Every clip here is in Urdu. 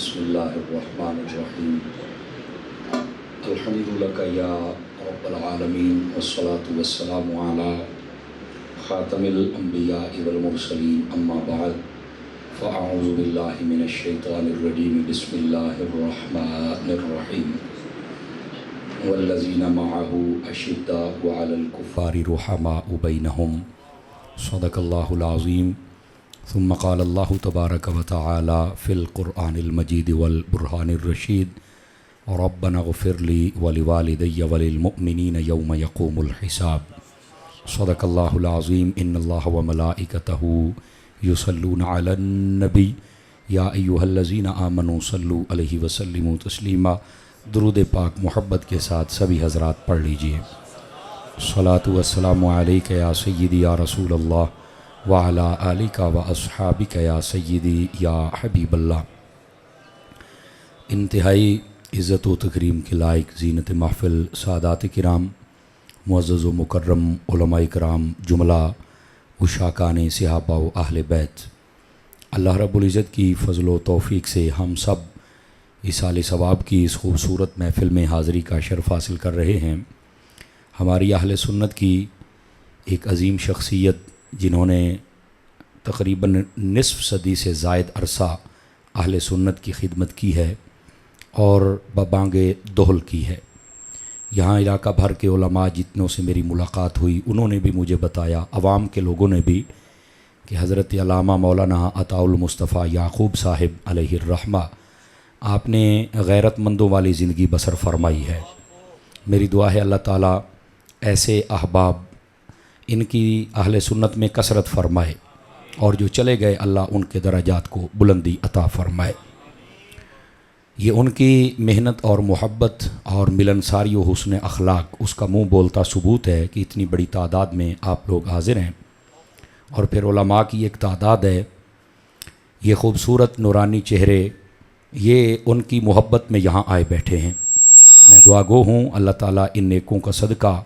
بسم اللہ الرحمن الرحیم الحمد لک یا رب العالمین والصلاة والسلام علی خاتم الانبیاء والمرسلین اما بعد فاعوذ باللہ من الشیطان الرجیم بسم اللہ الرحمن الرحیم والذین معه اشداء علی الکفار رحماء بینہم صدق اللہ العظیم. ثم قال اللہ تبارک و تعالی فی القرآن المجید والبرہان الرشید ربنا اغفر لی ولوالدی وللمؤمنین یوم یقوم الحساب. صدق اللہ العظیم. ان اللہ وملائکتہ یصلون علی النبی یا ایہا الذین آمنوا صلوا علیہ وسلموا تسلیما. درود پاک محبت کے ساتھ سبھی حضرات پڑھ لیجئے. الصلاۃ والسلام علیک یا سیدی یا رسول اللہ وعلی آلک و اصحابک یا سیدی یا حبیب اللہ. انتہائی عزت و تکریم کے لائق زینت محفل سادات کرام، معزز و مکرم علماء کرام، جملہ عشاقان صحابہ و اہل بیت، اللہ رب العزت کی فضل و توفیق سے ہم سب ایصال ثواب کی اس خوبصورت محفل میں حاضری کا شرف حاصل کر رہے ہیں. ہماری اہل سنت کی ایک عظیم شخصیت جنہوں نے تقریباً نصف صدی سے زائد عرصہ اہل سنت کی خدمت کی ہے اور ببانگ دہل کی ہے. یہاں علاقہ بھر کے علماء جتنوں سے میری ملاقات ہوئی انہوں نے بھی مجھے بتایا، عوام کے لوگوں نے بھی، کہ حضرت علامہ مولانا عطاء المصطفیٰ یعقوب صاحب علیہ الرحمہ آپ نے غیرت مندوں والی زندگی بسر فرمائی ہے. میری دعا ہے اللہ تعالیٰ ایسے احباب ان کی اہل سنت میں کثرت فرمائے اور جو چلے گئے اللہ ان کے درجات کو بلندی عطا فرمائے. یہ ان کی محنت اور محبت اور ملنساری و حسن اخلاق اس کا منہ بولتا ثبوت ہے کہ اتنی بڑی تعداد میں آپ لوگ حاضر ہیں، اور پھر علماء کی ایک تعداد ہے. یہ خوبصورت نورانی چہرے یہ ان کی محبت میں یہاں آئے بیٹھے ہیں. میں دعا گو ہوں اللہ تعالیٰ ان نیکوں کا صدقہ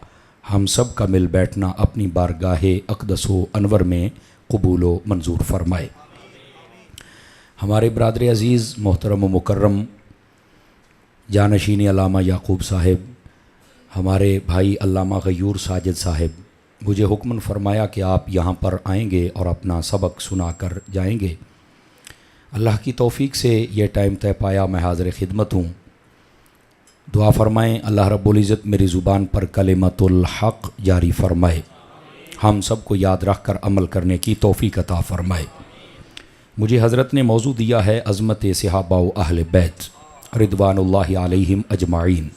ہم سب کا مل بیٹھنا اپنی بارگاہ اقدس و انور میں قبول و منظور فرمائے. ہمارے برادر عزیز محترم و مکرم جانشین علامہ یعقوب صاحب، ہمارے بھائی علامہ غیور ساجد صاحب، مجھے حکم فرمایا کہ آپ یہاں پر آئیں گے اور اپنا سبق سنا کر جائیں گے. اللہ کی توفیق سے یہ ٹائم طے پایا، میں حاضر خدمت ہوں. دعا فرمائیں اللہ رب العزت میری زبان پر کلمت الحق جاری فرمائے، ہم سب کو یاد رکھ کر عمل کرنے کی توفیق عطا فرمائے. مجھے حضرت نے موضوع دیا ہے عظمت صحابہ و اہل بیت رضوان اللہ علیہم اجمعین.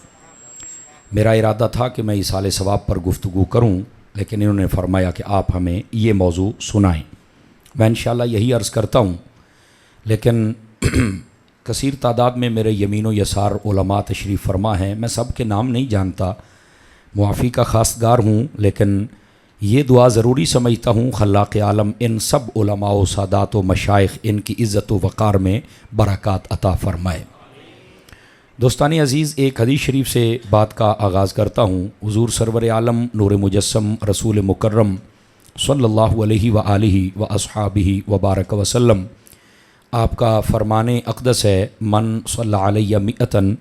میرا ارادہ تھا کہ میں ایصال ثواب پر گفتگو کروں، لیکن انہوں نے فرمایا کہ آپ ہمیں یہ موضوع سنائیں. میں انشاءاللہ یہی عرض کرتا ہوں، لیکن کثیر تعداد میں میرے یمین و یسار علماء تشریف فرما ہیں. میں سب کے نام نہیں جانتا، معافی کا خواستگار ہوں، لیکن یہ دعا ضروری سمجھتا ہوں خلاق عالم ان سب علماء و سادات و مشائخ ان کی عزت و وقار میں برکات عطا فرمائے. دوستان عزیز، ایک حدیث شریف سے بات کا آغاز کرتا ہوں. حضور سرور عالم نور مجسم رسول مکرم صلی اللہ علیہ وآلہ واصحابہ وبارک وسلم، آپ کا فرمان اقدس ہے من صلی علیہ مئتن،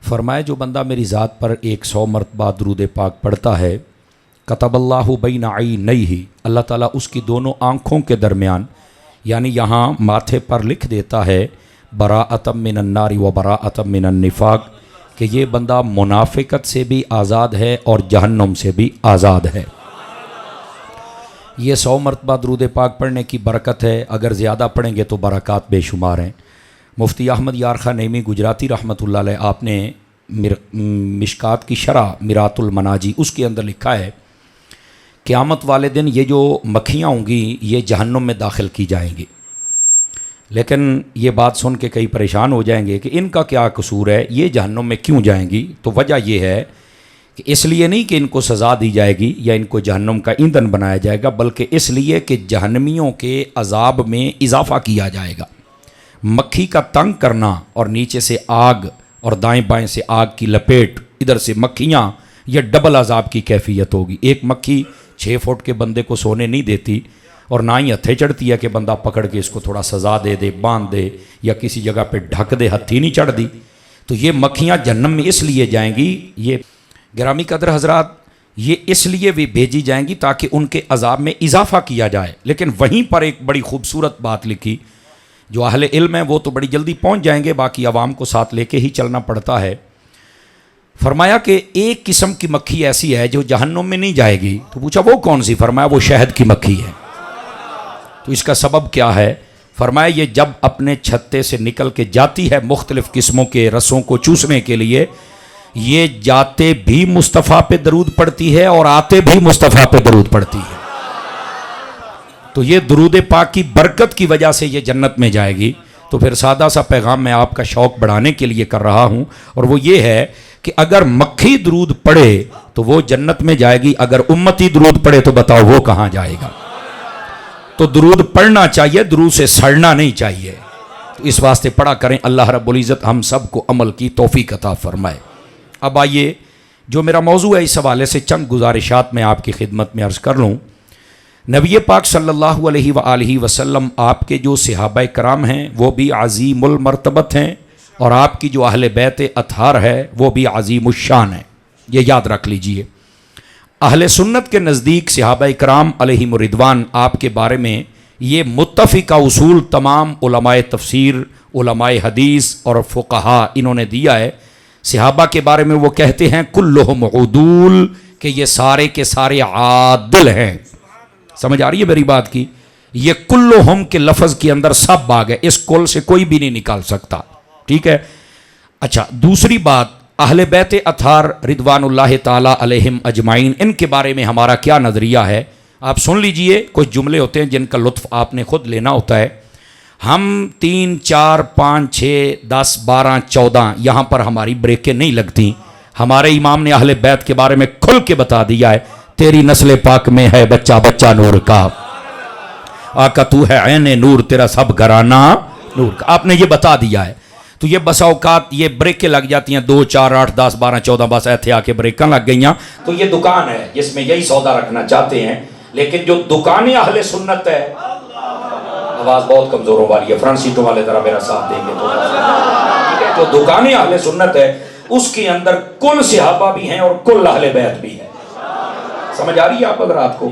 فرمائے جو بندہ میری ذات پر 100 مرتبہ درود پاک پڑھتا ہے، کتب اللہ بین عینیہ، اللہ تعالیٰ اس کی دونوں آنکھوں کے درمیان یعنی یہاں ماتھے پر لکھ دیتا ہے براءۃ من النار و براءۃ من النفاق، کہ یہ بندہ منافقت سے بھی آزاد ہے اور جہنم سے بھی آزاد ہے. یہ 100 مرتبہ درود پاک پڑھنے کی برکت ہے. اگر زیادہ پڑھیں گے تو برکات بے شمار ہیں. مفتی احمد یار خان نعیمی گجراتی رحمۃ اللہ علیہ آپ نے مشکات کی شرح میرات المناجی اس کے اندر لکھا ہے قیامت والے دن یہ جو مکھیاں ہوں گی یہ جہنم میں داخل کی جائیں گی. لیکن یہ بات سن کے کئی پریشان ہو جائیں گے کہ ان کا کیا قصور ہے، یہ جہنم میں کیوں جائیں گی؟ تو وجہ یہ ہے کہ اس لیے نہیں کہ ان کو سزا دی جائے گی یا ان کو جہنم کا ایندھن بنایا جائے گا، بلکہ اس لیے کہ جہنمیوں کے عذاب میں اضافہ کیا جائے گا. مکھی کا تنگ کرنا اور نیچے سے آگ اور دائیں بائیں سے آگ کی لپیٹ، ادھر سے مکھیاں، یہ ڈبل عذاب کی کیفیت ہوگی. ایک مکھی 6 فٹ کے بندے کو سونے نہیں دیتی اور نہ ہی ہتھے چڑھتی ہے کہ بندہ پکڑ کے اس کو تھوڑا سزا دے دے، باندھ دے یا کسی جگہ پہ ڈھک دے، ہتھی نہیں چڑھ دی۔ تو یہ مکھیاں جہنم میں اس لیے جائیں گی، یہ گرامی قدر حضرات، یہ اس لیے بھی بھیجی جائیں گی تاکہ ان کے عذاب میں اضافہ کیا جائے۔ لیکن وہیں پر ایک بڑی خوبصورت بات لکھی، جو اہل علم ہیں وہ تو بڑی جلدی پہنچ جائیں گے، باقی عوام کو ساتھ لے کے ہی چلنا پڑتا ہے۔ فرمایا کہ ایک قسم کی مکھی ایسی ہے جو جہنم میں نہیں جائے گی۔ تو پوچھا وہ کون سی؟ فرمایا وہ شہد کی مکھی ہے۔ تو اس کا سبب کیا ہے؟ فرمایا یہ جب اپنے چھتے سے نکل کے جاتی ہے مختلف قسموں کے رسوں کو چوسنے کے لیے، یہ جاتے بھی مصطفیٰ پہ درود پڑتی ہے اور آتے بھی مصطفیٰ پہ درود پڑتی ہے۔ تو یہ درود پاک کی برکت کی وجہ سے یہ جنت میں جائے گی۔ تو پھر سادہ سا پیغام میں آپ کا شوق بڑھانے کے لیے کر رہا ہوں، اور وہ یہ ہے کہ اگر مکھی درود پڑھے تو وہ جنت میں جائے گی، اگر امتی درود پڑھے تو بتاؤ وہ کہاں جائے گا؟ تو درود پڑھنا چاہیے، درود سے سڑنا نہیں چاہیے۔ تو اس واسطے پڑھا کریں، اللہ رب العزت ہم سب کو عمل کی توفیق عطا فرمائے۔ اب آئیے، جو میرا موضوع ہے اس حوالے سے چند گزارشات میں آپ کی خدمت میں عرض کر لوں۔ نبی پاک صلی اللہ علیہ وآلہ وسلم، آپ کے جو صحابہ کرام ہیں وہ بھی عظیم المرتبت ہیں، اور آپ کی جو اہل بیت اطہار ہے وہ بھی عظیم الشان ہے، یہ یاد رکھ لیجئے۔ اہل سنت کے نزدیک صحابہ کرام علیہم الرضوان آپ کے بارے میں یہ متفقہ اصول تمام علماء تفسیر، علماء حدیث اور فقہا انہوں نے دیا ہے۔ صحابہ کے بارے میں وہ کہتے ہیں کلہم عدول، کہ یہ سارے کے سارے عادل ہیں۔ سمجھ آ رہی ہے میری بات کی؟ یہ کلہم کے لفظ کے اندر سب باغ ہے، اس کل سے کوئی بھی نہیں نکال سکتا، ٹھیک ہے؟ اچھا، دوسری بات، اہل بیت اطہار رضوان اللہ تعالی علیہم اجمعین، ان کے بارے میں ہمارا کیا نظریہ ہے؟ آپ سن لیجئے، کچھ جملے ہوتے ہیں جن کا لطف آپ نے خود لینا ہوتا ہے۔ ہم 3 4 5 6 10 12 14 یہاں پر ہماری بریکیں نہیں لگتی۔ ہمارے امام نے اہل بیت کے بارے میں کھل کے بتا دیا ہے، تیری نسل پاک میں ہے بچہ بچہ نور کا، آقا تو ہے عین نور، تیرا سب گھرانہ نور کا، آپ نے یہ بتا دیا ہے۔ تو یہ بسا اوقات یہ بریکیں لگ جاتی ہیں 2 4 8 10 12 14، بس ایتھے آ کے بریکاں لگ گئیاں۔ تو یہ دکان ہے جس میں یہی سودا رکھنا چاہتے ہیں، لیکن جو دکانیں اہل سنت ہے، آواز بہت کمزوروں والی ہے، فرنٹ سیٹوں والے ذرا میرا ساتھ دیں گے تو، جو دکانیں اہل سنت ہے اس کے اندر کل صحابہ بھی ہیں اور کل اہل بیت بھی ہے۔ سمجھ آ رہی ہے آپ حضرات کو؟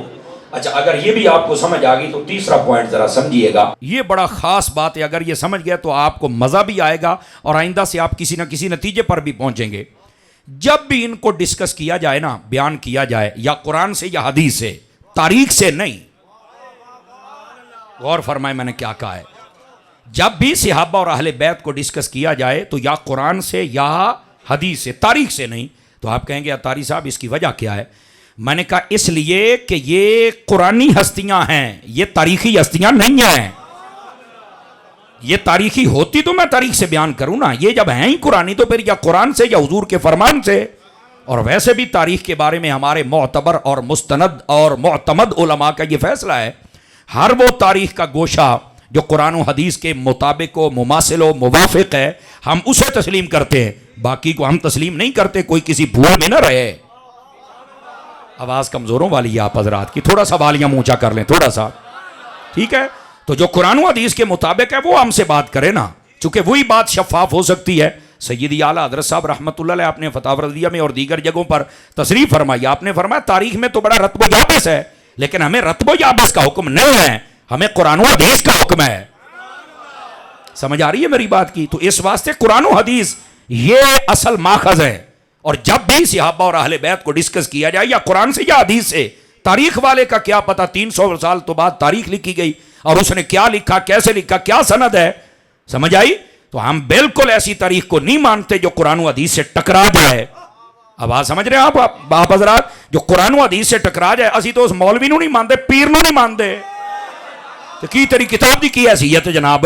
اچھا، اگر یہ بھی آپ کو سمجھ آ گئی تو تیسرا پوائنٹ ذرا سمجھیے گا، یہ بڑا خاص بات ہے، اگر یہ سمجھ گیا تو آپ کو مزہ بھی آئے گا اور آئندہ سے آپ کسی نہ کسی نتیجے پر بھی پہنچیں گے۔ جب بھی ان کو ڈسکس کیا جائے نا، بیان کیا جائے، یا قرآن سے یا حدیث سے، تاریخ سے نہیں، غور فرمائے میں نے کیا کہا ہے، جب بھی صحابہ اور اہل بیت کو ڈسکس کیا جائے تو یا قرآن سے یا حدیث سے، تاریخ سے نہیں۔ تو آپ کہیں گے اطہاری صاحب اس کی وجہ کیا ہے؟ میں نے کہا اس لیے کہ یہ قرآنی ہستیاں ہیں، یہ تاریخی ہستیاں نہیں ہیں۔ یہ تاریخی ہوتی تو میں تاریخ سے بیان کروں نا، یہ جب ہیں ہی قرآنی تو پھر یا قرآن سے یا حضور کے فرمان سے۔ اور ویسے بھی تاریخ کے بارے میں ہمارے معتبر اور مستند اور معتمد علماء کا یہ فیصلہ ہے، ہر وہ تاریخ کا گوشہ جو قرآن و حدیث کے مطابق و مماثل و موافق ہے ہم اسے تسلیم کرتے ہیں، باقی کو ہم تسلیم نہیں کرتے، کوئی کسی بھول میں نہ رہے۔ آواز کمزوروں والی ہے آپ حضرات کی، تھوڑا سا والیوم اونچا کر لیں، تھوڑا سا، ٹھیک ہے؟ تو جو قرآن و حدیث کے مطابق ہے وہ ہم سے بات کرے نا، چونکہ وہی بات شفاف ہو سکتی ہے۔ سیدی اعلیٰ حضرت صاحب رحمۃ اللہ علیہ، آپ نے فتاوی رضیہ میں اور دیگر جگہوں پر تصریح فرمائی، آپ نے فرمایا تاریخ میں تو بڑا رتب و یابس ہے، لیکن ہمیں رتب و یابس کا حکم نہیں ہے، ہمیں قرآن و حدیث کا حکم ہے۔ سمجھ آ رہی ہے میری بات کی؟ تو اس واسطے قرآن و حدیث یہ اصل ماخذ ہے، اور جب بھی صحابہ اور اہل بیت کو ڈسکس کیا جائے یا قرآن سے یا حدیث سے، تاریخ والے کا کیا پتہ، 300 سال تو بعد تاریخ لکھی گئی اور اس نے کیا لکھا، کیسے لکھا، کیا سند ہے، سمجھ آئی؟ تو ہم بالکل ایسی تاریخ کو نہیں مانتے جو قرآن و حدیث سے ٹکرا جائے۔ آواز سمجھ رہے ہیں آپ حضرات؟ جو قرآن و حدیث سے ٹکرا جائے، اسی تو اس مولوی نو نہیں مانتے، پیر نو نہیں مانتے، تو کی تیری کتاب دی کی حیثیت ہے جناب؟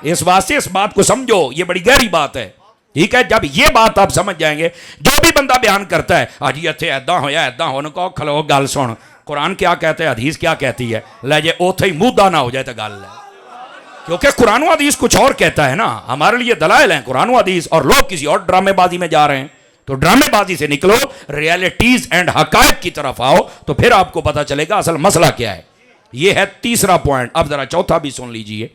اس واسطے اس بات کو سمجھو، یہ بڑی گہری بات ہے، ٹھیک ہے؟ جب یہ بات آپ سمجھ جائیں گے، جو بھی بندہ بیان کرتا ہے آج اتنے ایدا ہویا ایدا ہونے کو، کھلو گل سن، قرآن کیا کہتا ہے، حدیث کیا کہتی ہے، لے جے اوتھے ہی منہ نہ ہو جائے تو گل ہے، کیونکہ قرآن و حدیث کچھ اور کہتا ہے نا، ہمارے لیے دلائل ہیں قرآن و حدیث، اور لوگ کسی اور ڈرامے بازی میں جا رہے ہیں۔ تو ڈرامے بازی سے نکلو، ریئلٹیز اینڈ حقائق کی طرف آؤ، تو پھر آپ کو پتا چلے گا اصل مسئلہ کیا ہے۔ یہ ہے تیسرا پوائنٹ. اب ذرا چوتھا بھی سن لیجئے.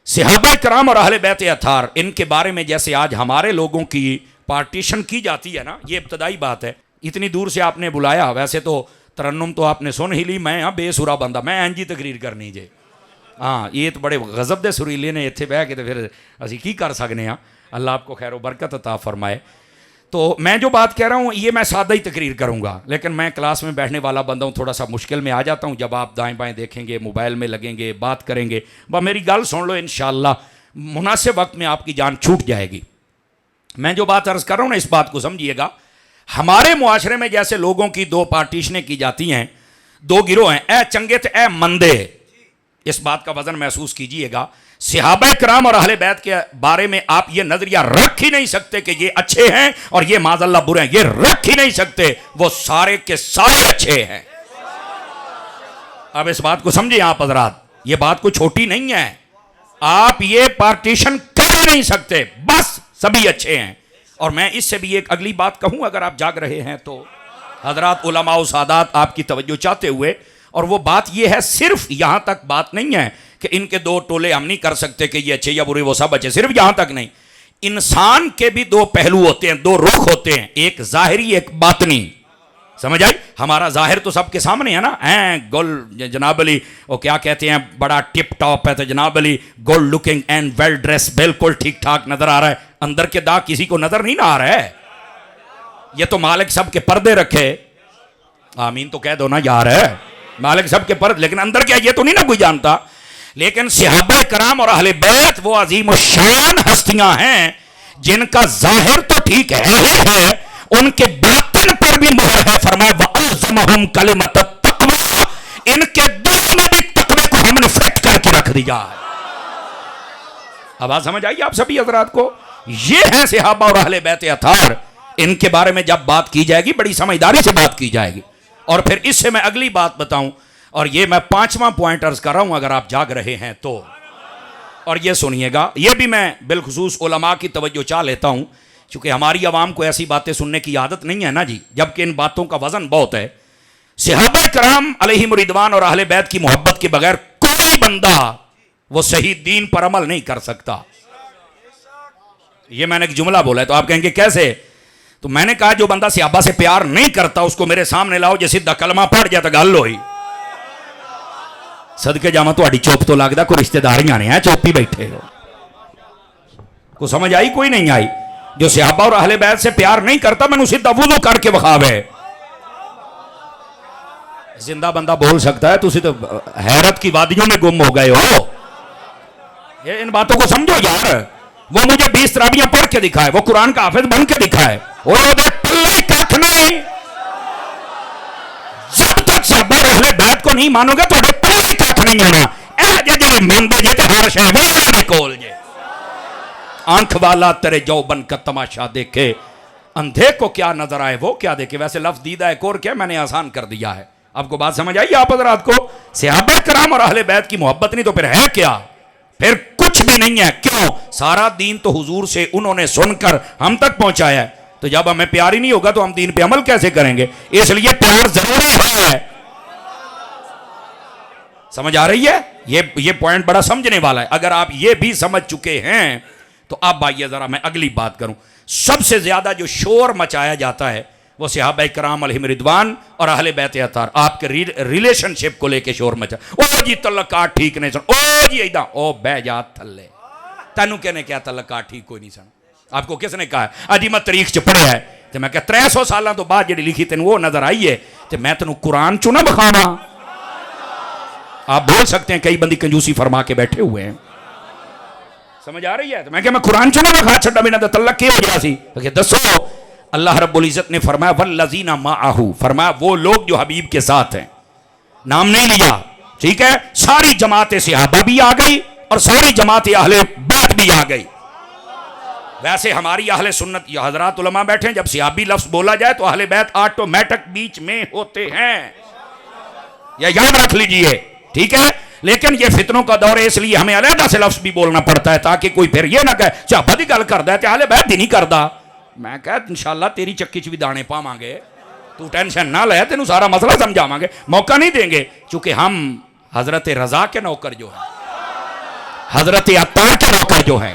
صحابہ کرام اور اہل بیت اطہار، ان کے بارے میں جیسے آج ہمارے لوگوں کی پارٹیشن کی جاتی ہے نا، یہ ابتدائی بات ہے. اتنی دور سے آپ نے بلایا، ویسے تو ترنم تو آپ نے سن ہی لی، میں بے سورا بندہ، میں اینجی تقریر کرنی جے. ہاں یہ تو بڑے غضب دے سریلے نے اتنے بہ کے تو پھر اسی کی کر سکنے ہاں. اللہ آپ کو خیر و برکت عطا فرمائے. تو میں جو بات کہہ رہا ہوں یہ میں سادہ ہی تقریر کروں گا، لیکن میں کلاس میں بیٹھنے والا بندہ ہوں، تھوڑا سا مشکل میں آ جاتا ہوں جب آپ دائیں بائیں دیکھیں گے، موبائل میں لگیں گے، بات کریں گے. بس میری گل سن لو، انشاءاللہ مناسب وقت میں آپ کی جان چھوٹ جائے گی. میں جو بات عرض کر رہا ہوں نا، اس بات کو سمجھیے گا. ہمارے معاشرے میں جیسے لوگوں کی دو پارٹیشنیں کی جاتی ہیں، دو گروہ ہیں، اے چنگے تے اے مندے. اس بات کا وزن محسوس کیجئے گا. صحابہ کرام اور اہل بیت کے بارے میں آپ یہ نظریہ رکھ ہی نہیں سکتے کہ یہ اچھے ہیں اور یہ معاذ اللہ برے ہیں. یہ رکھ ہی نہیں سکتے. وہ سارے کے سارے اچھے ہیں. اب اس بات کو سمجھیں آپ حضرات، یہ بات کوئی چھوٹی نہیں ہے. آپ یہ پارٹیشن کر نہیں سکتے، بس سبھی اچھے ہیں. اور میں اس سے بھی ایک اگلی بات کہوں اگر آپ جاگ رہے ہیں تو. حضرات علماء و سادات آپ کی توجہ چاہتے ہوئے، اور وہ بات یہ ہے، صرف یہاں تک بات نہیں ہے کہ ان کے دو ٹولے ہم نہیں کر سکتے کہ یہ اچھے یا برے، وہ سب اچھے، صرف یہاں تک نہیں. انسان کے بھی دو پہلو ہوتے ہیں، دو رخ ہوتے ہیں، ایک ظاہری ایک باطنی. سمجھ آئی؟ ہمارا ظاہر تو سب کے سامنے ہے نا، گل جناب علی وہ کیا کہتے ہیں، بڑا ٹپ ٹاپ ہے تو جناب Ali gold looking and well dress, بالکل ٹھیک ٹھاک نظر آ رہا ہے. اندر کے داغ کسی کو نظر نہیں نہ آ رہا ہے. یہ تو مالک سب کے پردے رکھے. آمین تو کہہ دو نا یار. ہے مالک سب کے پردے، لیکن اندر کیا یہ تو نہیں نا کوئی جانتا. لیکن صحابہ کرام اور اہل بیت وہ عظیم الشان ہستیاں ہیں جن کا ظاہر تو ٹھیک ہے ہی ہے، ان کے باطن پر بھی مہر ہے. فرمایا وَأَلْزَمَهُمْ كَلِمَةَ التَّقْوَىٰ، ان کے دل میں بھی تقوی کو ہم نے فٹ کر کے رکھ دیا. اب بات سمجھ آئی آپ سبھی حضرات کو؟ یہ ہیں صحابہ اور اہل بیت اطہار. ان کے بارے میں جب بات کی جائے گی بڑی سمجھداری سے بات کی جائے گی. اور پھر اس سے میں اگلی بات بتاؤں، اور یہ میں 5واں پوائنٹ عرض کر رہا ہوں اگر آپ جاگ رہے ہیں تو. اور یہ سنیے گا، یہ بھی میں بالخصوص علماء کی توجہ چاہ لیتا ہوں، چونکہ ہماری عوام کو ایسی باتیں سننے کی عادت نہیں ہے نا جی، جبکہ ان باتوں کا وزن بہت ہے. صحابہ کرام علیہم رضوان اور اہل بیت کی محبت کے بغیر کوئی بندہ وہ صحیح دین پر عمل نہیں کر سکتا. یہ میں نے ایک جملہ بولا ہے تو آپ کہیں گے کیسے؟ تو میں نے کہا جو بندہ صحابہ سے پیار نہیں کرتا اس کو میرے سامنے لاؤ، جیسے سیدھا کلمہ پڑھ جائے تو گل ہوئی. صدقے جاواں تہاڈی چوپ تو لگدا کوئی رشتہ داریاں نے، چوپ ہی بیٹھے ہو. کو سمجھ آئی کوئی نہیں آئی؟ جو صحابہ اور اہل بیت سے پیار نہیں کرتا میں نے سیدھا وضو کر کے بخاوے. زندہ بندہ بول سکتا ہے، تسی تو حیرت کی وادیوں میں گم ہو گئے ہو. ان باتوں کو سمجھو یار. وہ مجھے 20 تراویحاں پڑھ کے دکھائے، وہ قرآن کا حافظ بن کے دکھائے، وہ دے پلے کھ نہیں. جب تک صحابہ اور اہل بیت کو نہیں مانو گے تو پلے کھ نہیں ہونا. اے جے مانتے جے تے ہر شے وے کول جے. آنکھ والا تیرے جوبن کا تماشا دیکھے، اندھے کو کیا نظر آئے وہ کیا دیکھے. ویسے لفظ دیدہ ایک اور کیا میں نے آسان کر دیا ہے. آپ کو بات سمجھ آئی آپ حضرات کو؟ صحابہ کرام اور اہل بیت کی محبت نہیں تو پھر ہے کیا؟ پھر کچھ بھی نہیں ہے. کیوں؟ سارا دین تو حضور سے انہوں نے سن کر ہم تک پہنچایا ہے. تو جب ہمیں پیار ہی نہیں ہوگا تو ہم دین پہ عمل کیسے کریں گے؟ اس لیے پیار ضروری ہے. سمجھ آ رہی ہے؟ یہ پوائنٹ بڑا سمجھنے والا ہے. اگر آپ یہ بھی سمجھ چکے ہیں تو اب آئیے ذرا میں اگلی بات کروں. سب سے زیادہ جو شور مچایا جاتا ہے وہ صحابہ کرام علیہم رضوان اور اہل بیت اطہار، آپ کے ریلیشن شپ کو لے کے شور مچا. او جی تعلقات ٹھیک نہیں سن، او جی ایدہ، او بہ جا تھلے. تینوں کہنے کیا تعلقات ٹھیک کوئی نہیں سن؟ آپ کو کس نے کہا ہے؟ اجی میں تاریخ چ پڑھیا ہے تو میں کہ 300 سالاں تو بعد جڑی لکھی تینوں وہ نظر آئی ہے تو میں تینوں قرآن چوں نہ بخاواں. آپ بول سکتے ہیں کئی بندی کنجوسی فرما کے بیٹھے ہوئے ہیں. سمجھ آ رہی ہے؟ تو میں کہ میں قرآن چوں نہ بخا چھڈا بنا تو تعلق کی ہو جا سی. کہ دسو اللہ رب العزت نے فرمایا والذین معہ، فرمایا وہ لوگ جو حبیب کے ساتھ ہیں. نام نہیں لیا، ٹھیک ہے؟ ساری جماعت صحابہ بھی آ گئی اور ساری جماعت اہل بیت بھی آ گئی. ویسے ہماری اہل سنت یہ حضرات علماء بیٹھے ہیں، جب صحابی لفظ بولا جائے تو اہل بیت آٹومیٹک بیچ میں ہوتے ہیں. یہ یاد رکھ لیجئے، ٹھیک ہے؟ لیکن یہ فتنوں کا دور ہے، اس لیے ہمیں علیحدہ سے لفظ بھی بولنا پڑتا ہے تاکہ کوئی پھر یہ نہ کہے صحابہ دی گل کردا ہے تے اہل بیت دی نہیں کردا. میں کہا انشاءاللہ تیری چکی چ بھی دانے پاواں گے، تو ٹینشن نہ لے، تینوں سارا مسئلہ سمجھاواں گے. موقع نہیں دیں گے چونکہ ہم حضرت رضا کے نوکر جو ہیں، حضرت عطار کے نوکر جو ہیں،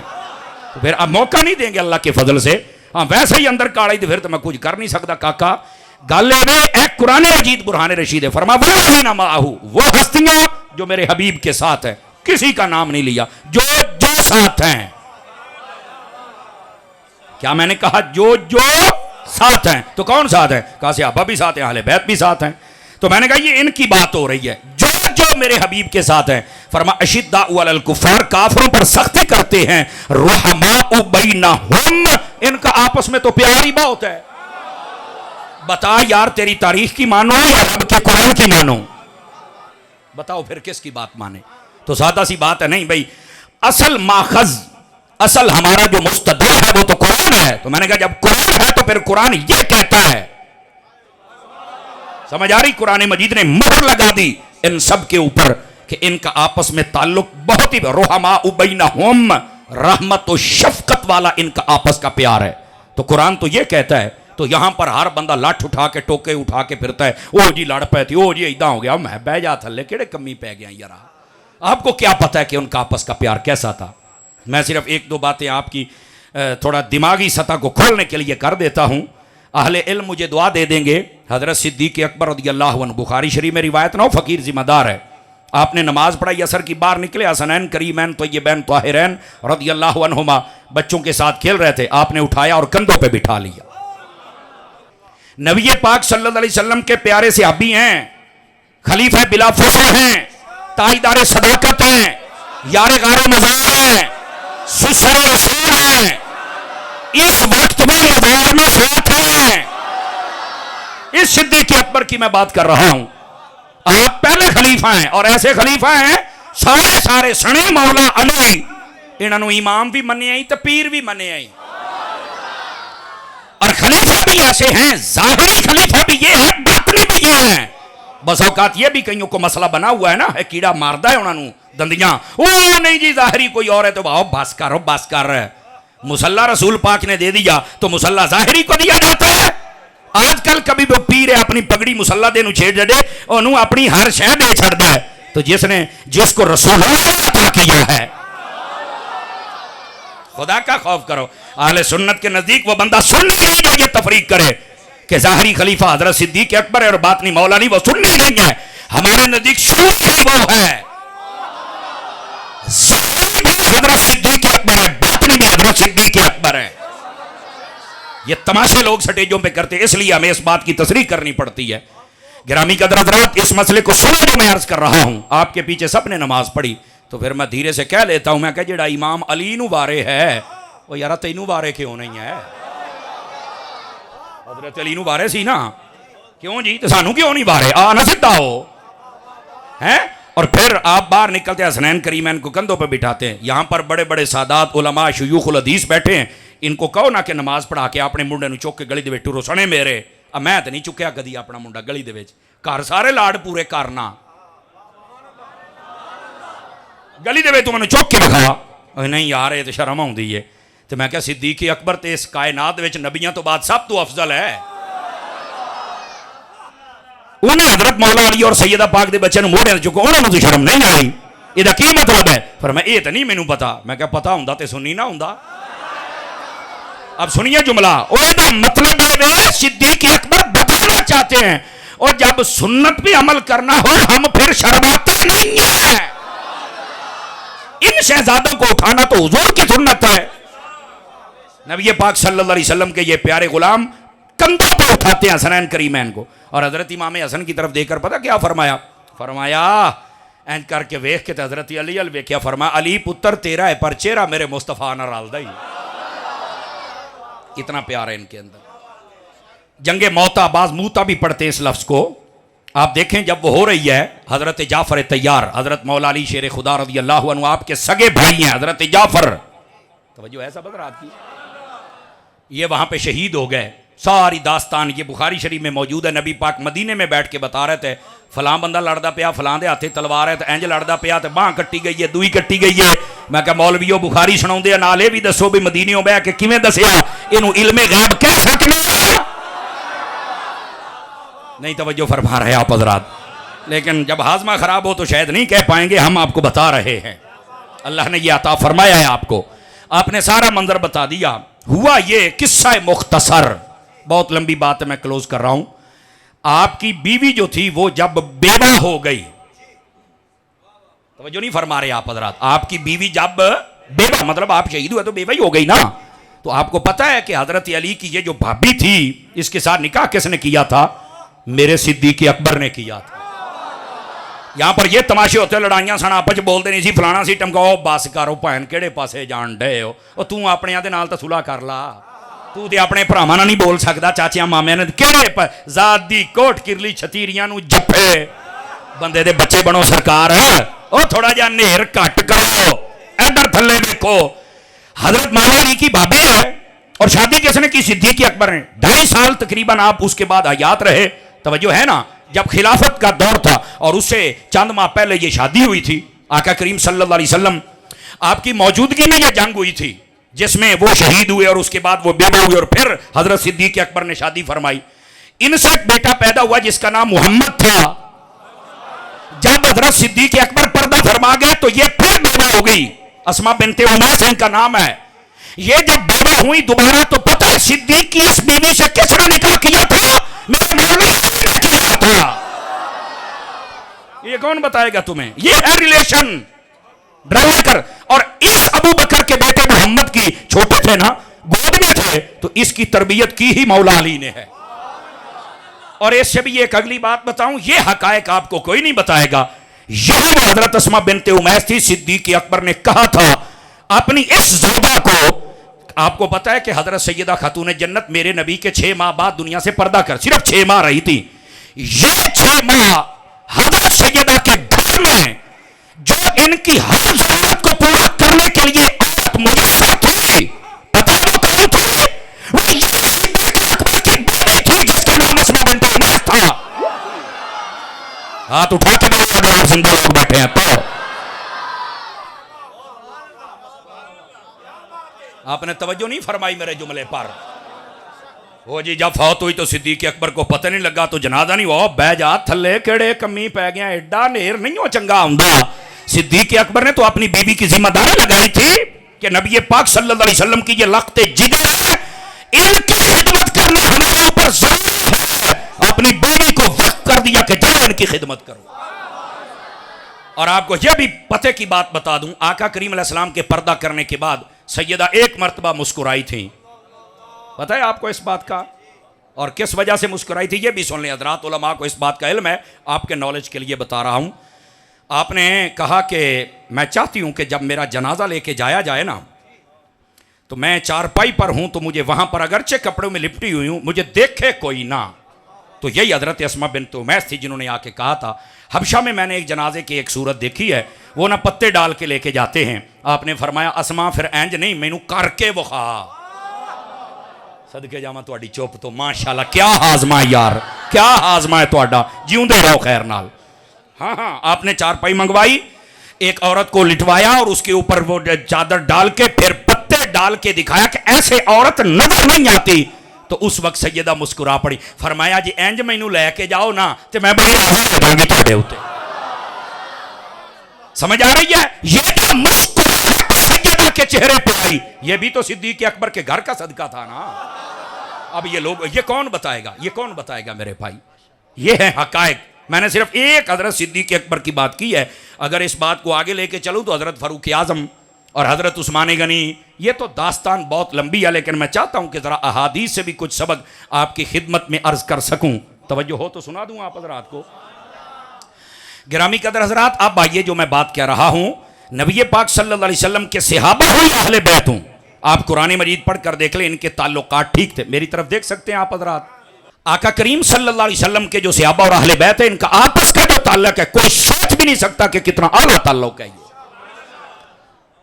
تو پھر اب موقع نہیں دیں گے اللہ کے فضل سے. ہاں ویسے ہی اندر کاڑی تو پھر تو میں کچھ کر نہیں سکتا کاکا. گالے میں ایک قرآن مجید برہان رشید ہے، فرما وَالَّذِينَ مَعَهُ، وہ ہستیاں جو میرے حبیب کے ساتھ ہیں، کسی کا نام نہیں لیا، جو ساتھ ہیں. کیا میں نے کہا جو ساتھ ہیں؟ تو کون ساتھ ہیں؟ کہا صحابہ بھی ساتھ ہیں، اہل بیت بھی ساتھ ہیں. تو میں نے کہا یہ ان کی بات ہو رہی ہے، جو میرے حبیب کے ساتھ ہیں. فرما اشداء علی الکفار، کافروں پر سختی کرتے ہیں، رحماء بینہم، ان کا آپس میں تو پیار ہی بہت ہے. بتا یار تیری تاریخ کی مانو یا رب کے قرآن کی مانو؟ بتاؤ پھر کس کی بات مانے؟ تو سادہ سی بات ہے. نہیں بھائی، اصل ماخذ، اصل ہمارا جو مستدل ہے وہ تو قرآن ہے. تو میں نے کہا جب قرآن ہے تو پھر قرآن یہ کہتا ہے. سمجھ آ رہی؟ قرآن مجید نے مہر لگا دی ان سب کے اوپر کہ ان کا آپس میں تعلق بہت ہی رحماء بینہم، رحمت و شفقت والا ان کا آپس کا پیار ہے. تو قرآن تو یہ کہتا ہے. تو یہاں پر ہر بندہ لاٹھ اٹھا کے ٹوکے اٹھا کے پھرتا ہے، او جی لڑ پے تھی، او جی ایدہ ہو گیا. میں بہ جا تھلے کیڑے کمی پہ گیا یار. آپ کو کیا پتا ہے کہ ان کا آپس کا پیار کیسا تھا؟ میں صرف ایک دو باتیں آپ کی تھوڑا دماغی سطح کو کھولنے کے لیے کر دیتا ہوں. اہل علم مجھے دعا دے دیں گے. حضرت صدیق اکبر رضی اللہ عنہ، بخاری شریف میں روایت نہ ہو، فقیر ذمہ دار ہے. آپ نے نماز پڑھائی، عصر کی باہر نکلے، حسنین کریمین طیبین طاہرین رضی اللہ عنہما بچوں کے ساتھ کھیل رہے تھے. آپ نے اٹھایا اور کندھوں پہ بٹھا لیا. نبی پاک صلی اللہ علیہ وسلم کے پیارے صحابی ہیں، خلیفہ بلا فخر ہیں، تاجدار صداقت ہیں، یار غار مزار ہیں، سسر رسول ہیں. اس وقت میں مزار میں ساتھ ہیں. اس صدیق اکبر کی میں بات کر رہا ہوں. آپ پہلے خلیفہ ہیں، اور ایسے خلیفہ ہیں سارے سنے مولا علی. انہوں امام بھی منے آئی تو پیر بھی منے آئی. اور خلیفہ بھی ایسے ہیں، ظاہری خلیفہ بھی یہ ہے، باطنی بھی یہ ہیں. بس اوقات یہ بھی کئیوں کو مسئلہ بنا ہوا ہے نا، کیڑا ماردہ ہے انہوں دندیاں. او نہیں جی ظاہری کوئی اور ہے تو باؤ بس کر رہا ہے. مصلح رسول پاک نے دے دیا تو مصلح ظاہری کو دیا جاتا ہے. آج کل کبھی وہ پیر ہے اپنی پگڑی مصلح دے نو چھیڑ جڑے انہوں اپنی ہر شے دے چھڑدا ہے. تو جس کو رسول اللہ عطا کیا ہے، خدا کا خوف کرو. اہل سنت کے نزدیک وہ بندہ سنی نہیں جو یہ تفریق کرے کہ ظاہری خلیفہ حضرت صدیق اکبر ہے اور باطنی مولا نہیں، وہ سنی نہیں ہے. ہمارے نزدیک سنی وہ ہے، ظاہری بھی حضرت صدیق اکبر ہے، باطنی بھی حضرت صدیق اکبر ہے. یہ تماشے لوگ سٹیجوں پہ کرتے، اس لیے ہمیں اس بات کی تصریح کرنی پڑتی ہے. گرامی قدر حضرات، اس مسئلے کو سنو جو میں عرض کر رہا ہوں. آپ کے پیچھے سب نے نماز پڑھی تو پھر میں دھیرے سے کہہ لیتا ہوں، میں کہ جڑا امام علی نو بارے ہے وہ یارا تینوں بارے کیوں نہیں ہے؟ حضرت علی نو بارے سی نا، کیوں جی؟ تو سانو کیوں نہیں بارے؟ نہ سدھا ہو ہیں. اور پھر آپ باہر نکلتے حسنین کریمین کو کندھوں پہ بٹھاتے ہیں. یہاں پر بڑے بڑے سادات علماء شیوخ الحدیث بیٹھے ہیں. ان کو کہو نہ کہ نماز پڑھا کے اپنے منڈے نو چوک کے گلی دے وچ ٹرو سنے میرے. میں تو نہیں چکیا کدی اپنا منڈا گلی دے وچ. گھر سارے لاڑ پورے کرنا، گلی دے وچ تو مینوں چوک کے دکھا. نہیں یار یہ تو شرم آؤندی ہے. تو میں کہا صدیق اکبر تے اس کائنات وچ نبیاں تو بعد سب تو افضل ہے. انہیں حضرت مولا علی اور سیدہ پاک دے بچے نو موڑے چکو، انہوں تو شرم نہیں آئی. یہ کی مطلب ہے؟ فرمایا یہ تو نہیں مینوں پتا. میں کہا پتا ہوندا تے سنی نہ ہوندا. اب سنیے جملہ، وہ مطلب ہے صدیق اکبر بتانا چاہتے ہیں اور جب سنت پہ عمل کرنا ہو ہم پھر شرماتے نہیں ہیں. ان شہزادوں کو اٹھانا تو حضور کی سنت ہے. نبی پاک صلی اللہ علیہ وسلم کے یہ پیارے غلام کندھوں پہ اٹھاتے ہیں حسنین کریمین کو. اور حضرت امام حسن کی طرف دیکھ کر پتہ کیا فرمایا اینج کر کے ویکھ کے حضرت علی ویکھیا، فرمایا علی پتر تیرا ہے پر چہرہ میرے مصطفیٰ نہ رالدا ہی. اتنا پیار ہے ان کے اندر. جنگ موتا، بعض موتا بھی پڑھتے ہیں اس لفظ کو. آپ دیکھیں جب وہ ہو رہی ہے، حضرت جعفر طیار، حضرت مولا علی شیر خدا رضی اللہ عنہ آپ کے سگے بھائی ہیں حضرت جعفر. توجہ ہے سب حضرات کی؟ یہ وہاں پہ شہید ہو گئے. ساری داستان یہ بخاری شریف میں موجود ہے. نبی پاک مدینے میں بیٹھ کے بتا رہے تھے فلاں بندہ لڑدا پیا، فلاں دے ہاتھے تلوار ہے تو انج لڑدا پیا تو باں کٹی گئی ہے، دوئی کٹی گئی ہے. میں کہا مولویو بخاری سناؤندے ہیں نالے بھی دسو بھی مدینیوں بیٹھ کے کیویں دسیا؟ اینوں علم غیب کہہ سکنا نہیں. توجہ فرما رہے آپ حضرات. لیکن جب ہاضمہ خراب ہو تو شاید نہیں کہہ پائیں گے، ہم آپ کو بتا رہے ہیں، اللہ نے یہ عطا فرمایا ہے آپ کو۔ آپ نے سارا منظر بتا دیا۔ ہوا یہ قصہ مختصر، بہت لمبی بات ہے، میں کلوز کر رہا ہوں۔ آپ کی بیوی جو تھی وہ جب بیوہ ہو گئی، توجہ نہیں فرما رہے آپ حضرات، آپ کی بیوی جب بیوہ، مطلب آپ شہید ہوئے تو بیوہ ہی ہو گئی نا۔ تو آپ کو پتا ہے کہ حضرت علی کی یہ جو بھابی تھی، اس کے ساتھ نکاح کس نے کیا تھا؟ میرے صدیق اکبر نے کیا تھا۔ یہاں پر یہ تماشے ہوتے، لڑائیاں سن آپس بولتے نہیں سی، فلانا سی ٹمکاؤ، بس کرو بھین کہڑے پاسے جان ڈے ہو، اور تو اپنے دے نال تے صلح کر لا، تو تے اپنے بھراواں نال نہیں بول سکدا، چاچیاں مامیاں نے کہڑے ذات دی کوٹ کرلی چھتیریاں نو جپے، بندے دے بچے بنو سرکار، او تھوڑا جہا نیر کٹ کرو، ادھر تھلے دیکھو۔ حضرت مولا علی کی بھابی ہے، اور شادی کس نے کی؟ صدیق اکبر نے۔ 2.5 سال تقریباً آپ اس کے بعد حیات رہے، توجہ ہے نا، جب خلافت کا دور تھا، اور اس سے چند ماہ پہلے یہ شادی ہوئی تھی۔ آقا کریم صلی اللہ علیہ وسلم آپ کی موجودگی میں یہ جنگ ہوئی تھی، جس میں وہ شہید ہوئے، اور اس کے بعد وہ بیوہ ہوئے، اور پھر حضرت صدیق اکبر نے شادی فرمائی۔ ان سے ایک بیٹا پیدا ہوا جس کا نام محمد تھا۔ جب حضرت صدیق اکبر پردہ فرما گئے تو یہ پھر بیوہ ہو گئی، اسما بنت عمیس ان کا نام ہے۔ یہ جب بیوہ ہوئی دوبارہ تو پتہ ہے صدیق کی اس بیوی سے کس نے نکاح کیا تھا؟ میرے مولوی نے کیا تھا۔ یہ کون بتائے گا تمہیں؟ یہ ہے ریلیشن، ڈرامہ کر۔ اور اس ابو بکر کے بیٹے محمد کی، چھوٹے تھے نا، گود میں تھے، تو اس کی تربیت کی ہی مولا علی نے ہے۔ اور اس سے بھی ایک اگلی بات بتاؤں، یہ حقائق آپ کو کوئی نہیں بتائے گا۔ یہاں حضرت اسما بنت عمیس تھی، صدیق اکبر نے کہا تھا اپنی اس زوجہ کو، آپ کو پتا ہے کہ حضرت سیدہ خاتون جنت میرے نبی کے 6 ماہ بعد دنیا سے پردہ کر، صرف 6 ماہ رہی تھی۔ یہ 6 ماہ حضرت سیدہ کے گھر میں جو ان کی ہر ضرورت کو پورا کرنے کے لیے عورت میسر تھی، پتہ وہ کون تھی؟ وہ یہ صدیق اکبر کی بیٹی تھی جس کا نام اسما بنت عمیس تھا۔ ہاتھ اٹھا کے بولو اگر زندہ لوگ بیٹھے ہیں تو۔ آپ نے توجہ نہیں فرمائی میرے جملے پر۔ وہ جی جب فوت ہوئی تو صدیق اکبر کو پتہ نہیں لگا تو جنازہ نہیں ہوا، بہ جا تھلے کیڑے کمی پہ گیا، ایڈا نیر نہیں ہو چنگا ہوندا۔ صدیق اکبر نے تو اپنی بیوی کی ذمہ داری لگائی تھی کہ نبی پاک صلی اللہ علیہ وسلم کی یہ لخت جگر ہے، ان کی خدمت کرنا ہمارے اوپر ضروری ہے۔ اپنی بیوی کو وقت کر دیا کہ جاؤ ان کی خدمت کرو۔ اور آپ کو یہ بھی پتے کی بات بتا دوں، آقا کریم علیہ السلام کے پردہ کرنے کے بعد سیدہ ایک مرتبہ مسکرائی تھی، پتہ ہے آپ کو اس بات کا؟ اور کس وجہ سے مسکرائی تھی یہ بھی سن لیں حضرات، علماء کو اس بات کا علم ہے، آپ کے نالج کے لیے بتا رہا ہوں۔ آپ نے کہا کہ میں چاہتی ہوں کہ جب میرا جنازہ لے کے جایا جائے نا، تو میں چارپائی پر ہوں تو مجھے وہاں پر اگرچہ کپڑوں میں لپٹی ہوئی ہوں، مجھے دیکھے کوئی نہ۔ تو یہی حضرت اسما بنت عمیس تھی جنہوں نے آ کے کہا تھا۔ حبشہ میں نے ایک جنازے کی ایک صورت دیکھی ہے، وہ نہ پتے ڈال کے لے کے جاتے ہیں، آپ نے فرمایا اسما پھر اینج نہیں، مینوں کر کے وکھا۔ صدقے جاواں تہاڈی چپ تو ماشاءاللہ، کیا ہاضمہ یار، کیا ہاضمہ ہے تہاڈا، جیوندے رہو خیر نال۔ ہاں آپ نے چارپائی منگوائی، ایک عورت کو لٹوایا اور اس کے اوپر وہ چادر ڈال کے پھر پتے ڈال کے دکھایا کہ ایسے عورت نظر نہیں آتی۔ تو اس وقت سیدہ مسکرا پڑی، فرمایا جی اینج مینوں لے کے جاؤ نا تے میں بڑی راضی ہو جاؤں گی تہاڈے اوتے۔ سمجھ آ رہی ہے؟ یہ مسکراہٹ سیدہ کے چہرے پہ آئی، یہ بھی تو صدیق اکبر کے گھر کا صدقہ تھا نا۔ اب یہ لوگ، یہ کون بتائے گا، یہ کون بتائے گا میرے بھائی؟ یہ ہے حقائق۔ میں نے صرف ایک حضرت صدیق اکبر کی بات کی ہے، اگر اس بات کو آگے لے کے چلوں تو حضرت فاروق اعظم اور حضرت عثمان غنی، یہ تو داستان بہت لمبی ہے، لیکن میں چاہتا ہوں کہ ذرا احادیث سے بھی کچھ سبق آپ کی خدمت میں عرض کر سکوں۔ توجہ ہو تو سنا دوں آپ حضرات کو۔ گرامی قدر حضرات، اب آئیے جو میں بات کہہ رہا ہوں، نبی پاک صلی اللہ علیہ وسلم کے صحابہ ہوں یا اہل بیت ہوں، آپ قرآن مجید پڑھ کر دیکھ لیں، ان کے تعلقات ٹھیک تھے۔ میری طرف دیکھ سکتے ہیں آپ حضرات، آقا کریم صلی اللہ علیہ وسلم کے جو صحابہ اور اہل بیت ہیں، ان کا آپس کا جو تعلق ہے کوئی سوچ بھی نہیں سکتا کہ کتنا اعلیٰ تعلق ہے یہ۔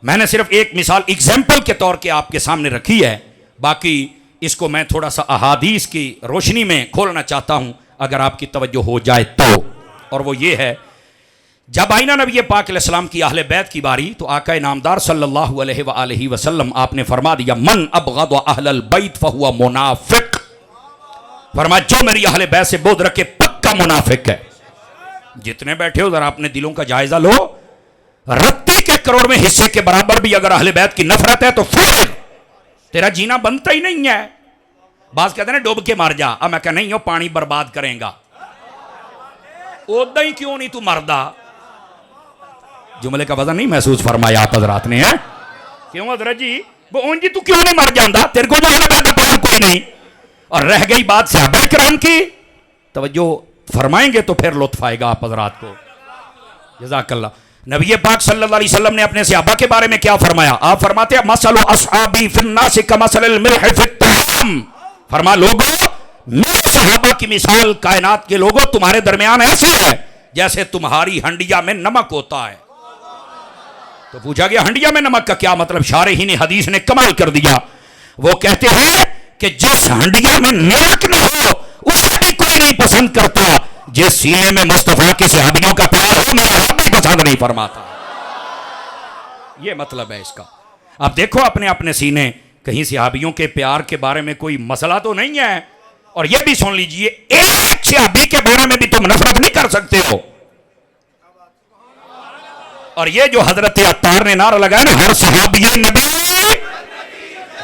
میں نے صرف ایک مثال ایگزامپل کے طور کے آپ کے سامنے رکھی ہے، باقی اس کو میں تھوڑا سا احادیث کی روشنی میں کھولنا چاہتا ہوں اگر آپ کی توجہ ہو جائے تو، اور وہ یہ ہے، جب آئینہ نبی پاک علیہ السلام کی اہل بیت کی باری تو آقا نامدار صلی اللہ علیہ وآلہ وسلم آپ نے فرما دیا من ابغض اہل البیت فہو منافق، فرمایا جو میری اہل بیت سے بغض رکھے پکا منافق ہے۔ جتنے بیٹھے ہو ذرا اپنے دلوں کا جائزہ لو. رتی کے کروڑ میں حصے کے برابر بھی اگر اہل بیت کی نفرت ہے تو پھر تیرا جینا بنتا ہی نہیں ہے. بعض کہتے ہیں ڈوب کے مر جا. اب میں کہا نہیں ہو پانی برباد کریں گا. اودا ہی کیوں نہیں تو مردا؟ جملے کا وزن نہیں محسوس فرمایا آپ حضرات نے. کیوں حضرت جی اون جی تو کیوں نہیں مر جاندہ؟ تیرے کو جو اہل بیت کا پیار کوئی نہیں. اور رہ گئی بات صحابہ کرام کی، توجہ فرمائیں گے تو پھر لطف آئے گا آپ حضرات کو. جزاک اللہ. نبی پاک صلی اللہ علیہ وسلم نے اپنے صحابہ کے بارے میں کیا فرمایا؟ آپ فرماتے ہیں مثل اصحابی فی الناس کمثل الملح فی الطعام. فرما لوگوں میرے صحابہ کی مثال کائنات کے لوگوں تمہارے درمیان ایسی ہے جیسے تمہاری ہنڈیا میں نمک ہوتا ہے. تو پوچھا گیا ہنڈیا میں نمک کا کیا مطلب؟ شارحین حدیث نے کمال کر دیا. وہ کہتے ہیں کہ جس ہنڈیا میں نمک نہ ہو اسے بھی کوئی نہیں پسند کرتا. جس سینے میں مصطفیٰ کے صحابیوں کا پیار ہو میرا رب بھی پسند نہیں فرماتا. یہ مطلب ہے اس کا. اب دیکھو اپنے اپنے سینے، کہیں صحابیوں کے پیار کے بارے میں کوئی مسئلہ تو نہیں ہے. اور یہ بھی سن لیجئے ایک صحابی کے بارے میں بھی تم نفرت نہیں کر سکتے ہو. اور یہ جو حضرت عطار نے نعرہ لگایا نا ہر صحابی نبی،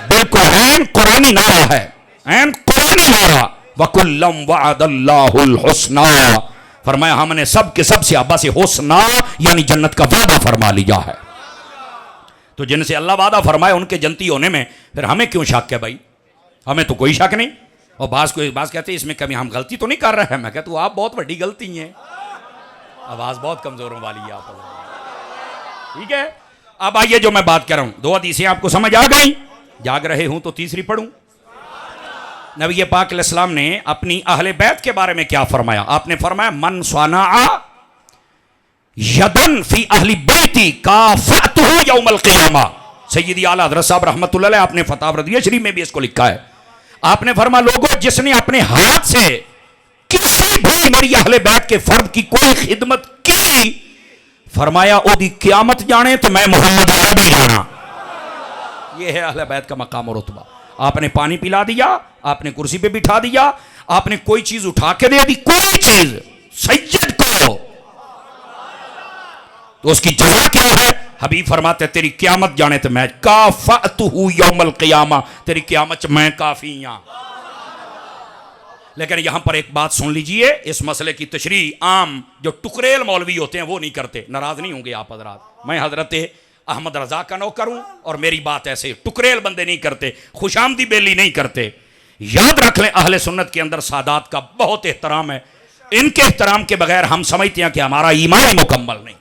بالکل عین قرآنی نعرہ ہے، عین قرآنی نعرہ. وَكُلًّا وَعَدَ اللَّهُ الْحُسْنَى. فرمایا ہم نے سب کے سب صحابہ سے حسنہ یعنی جنت کا وعدہ فرما لیا ہے. تو جن سے اللہ وعدہ فرمائے ان کے جنتی ہونے میں پھر ہمیں کیوں شک ہے بھائی؟ ہمیں تو کوئی شک نہیں. اور بعض کہتے ہیں اس میں کمی ہم غلطی تو نہیں کر رہے ہیں. میں کہتا ہوں آپ بہت بڑی غلطی ہیں. آواز بہت کمزوروں والی ہے آپ. ٹھیک ہے. اب آئیے جو میں بات کر رہا ہوں، دو حدیثیں آپ کو سمجھ آ گئی؟ جاگ رہے ہوں تو تیسری پڑھوں. نبی پاک علیہ السلام نے اپنی اہل بیت کے بارے میں کیا فرمایا؟ آپ نے فرمایا من صنع یدن فی اہل بیتی کافأتہ یوم القیامہ. سیدی اعلیٰ حضرت صاحب رحمۃ اللہ علیہ آپ نے فتح رضویہ شریف میں بھی اس کو لکھا ہے. آپ نے فرمایا لوگوں جس نے اپنے ہاتھ سے کسی بھی میری اہل بیت کے فرد کی کوئی خدمت کی، فرمایا او دی قیامت جانے تو میں محمد عربی جانا. یہ ہے اہل بیت کا مقام و رتبہ. آپ نے پانی پلا دیا، آپ نے کرسی پہ بٹھا دیا، آپ نے کوئی چیز اٹھا کے دے دی، کوئی چیز سید کو، تو اس کی جزا کیا ہے؟ حبیب فرماتے تیری قیامت جانے تو میں کافأتہ یوم القیامہ، تیری قیامت میں کافی ہوں. لیکن یہاں پر ایک بات سن لیجئے، اس مسئلے کی تشریح عام جو ٹکریل مولوی ہوتے ہیں وہ نہیں کرتے. ناراض نہیں ہوں گے آپ حضرات، میں حضرت احمد رضا کا نوکر ہوں اور میری بات ایسے ٹکریل بندے نہیں کرتے، خوش آمدی بیلی نہیں کرتے. یاد رکھ لیں اہل سنت کے اندر سادات کا بہت احترام ہے. ان کے احترام کے بغیر ہم سمجھتے ہیں کہ ہمارا ایمان مکمل نہیں.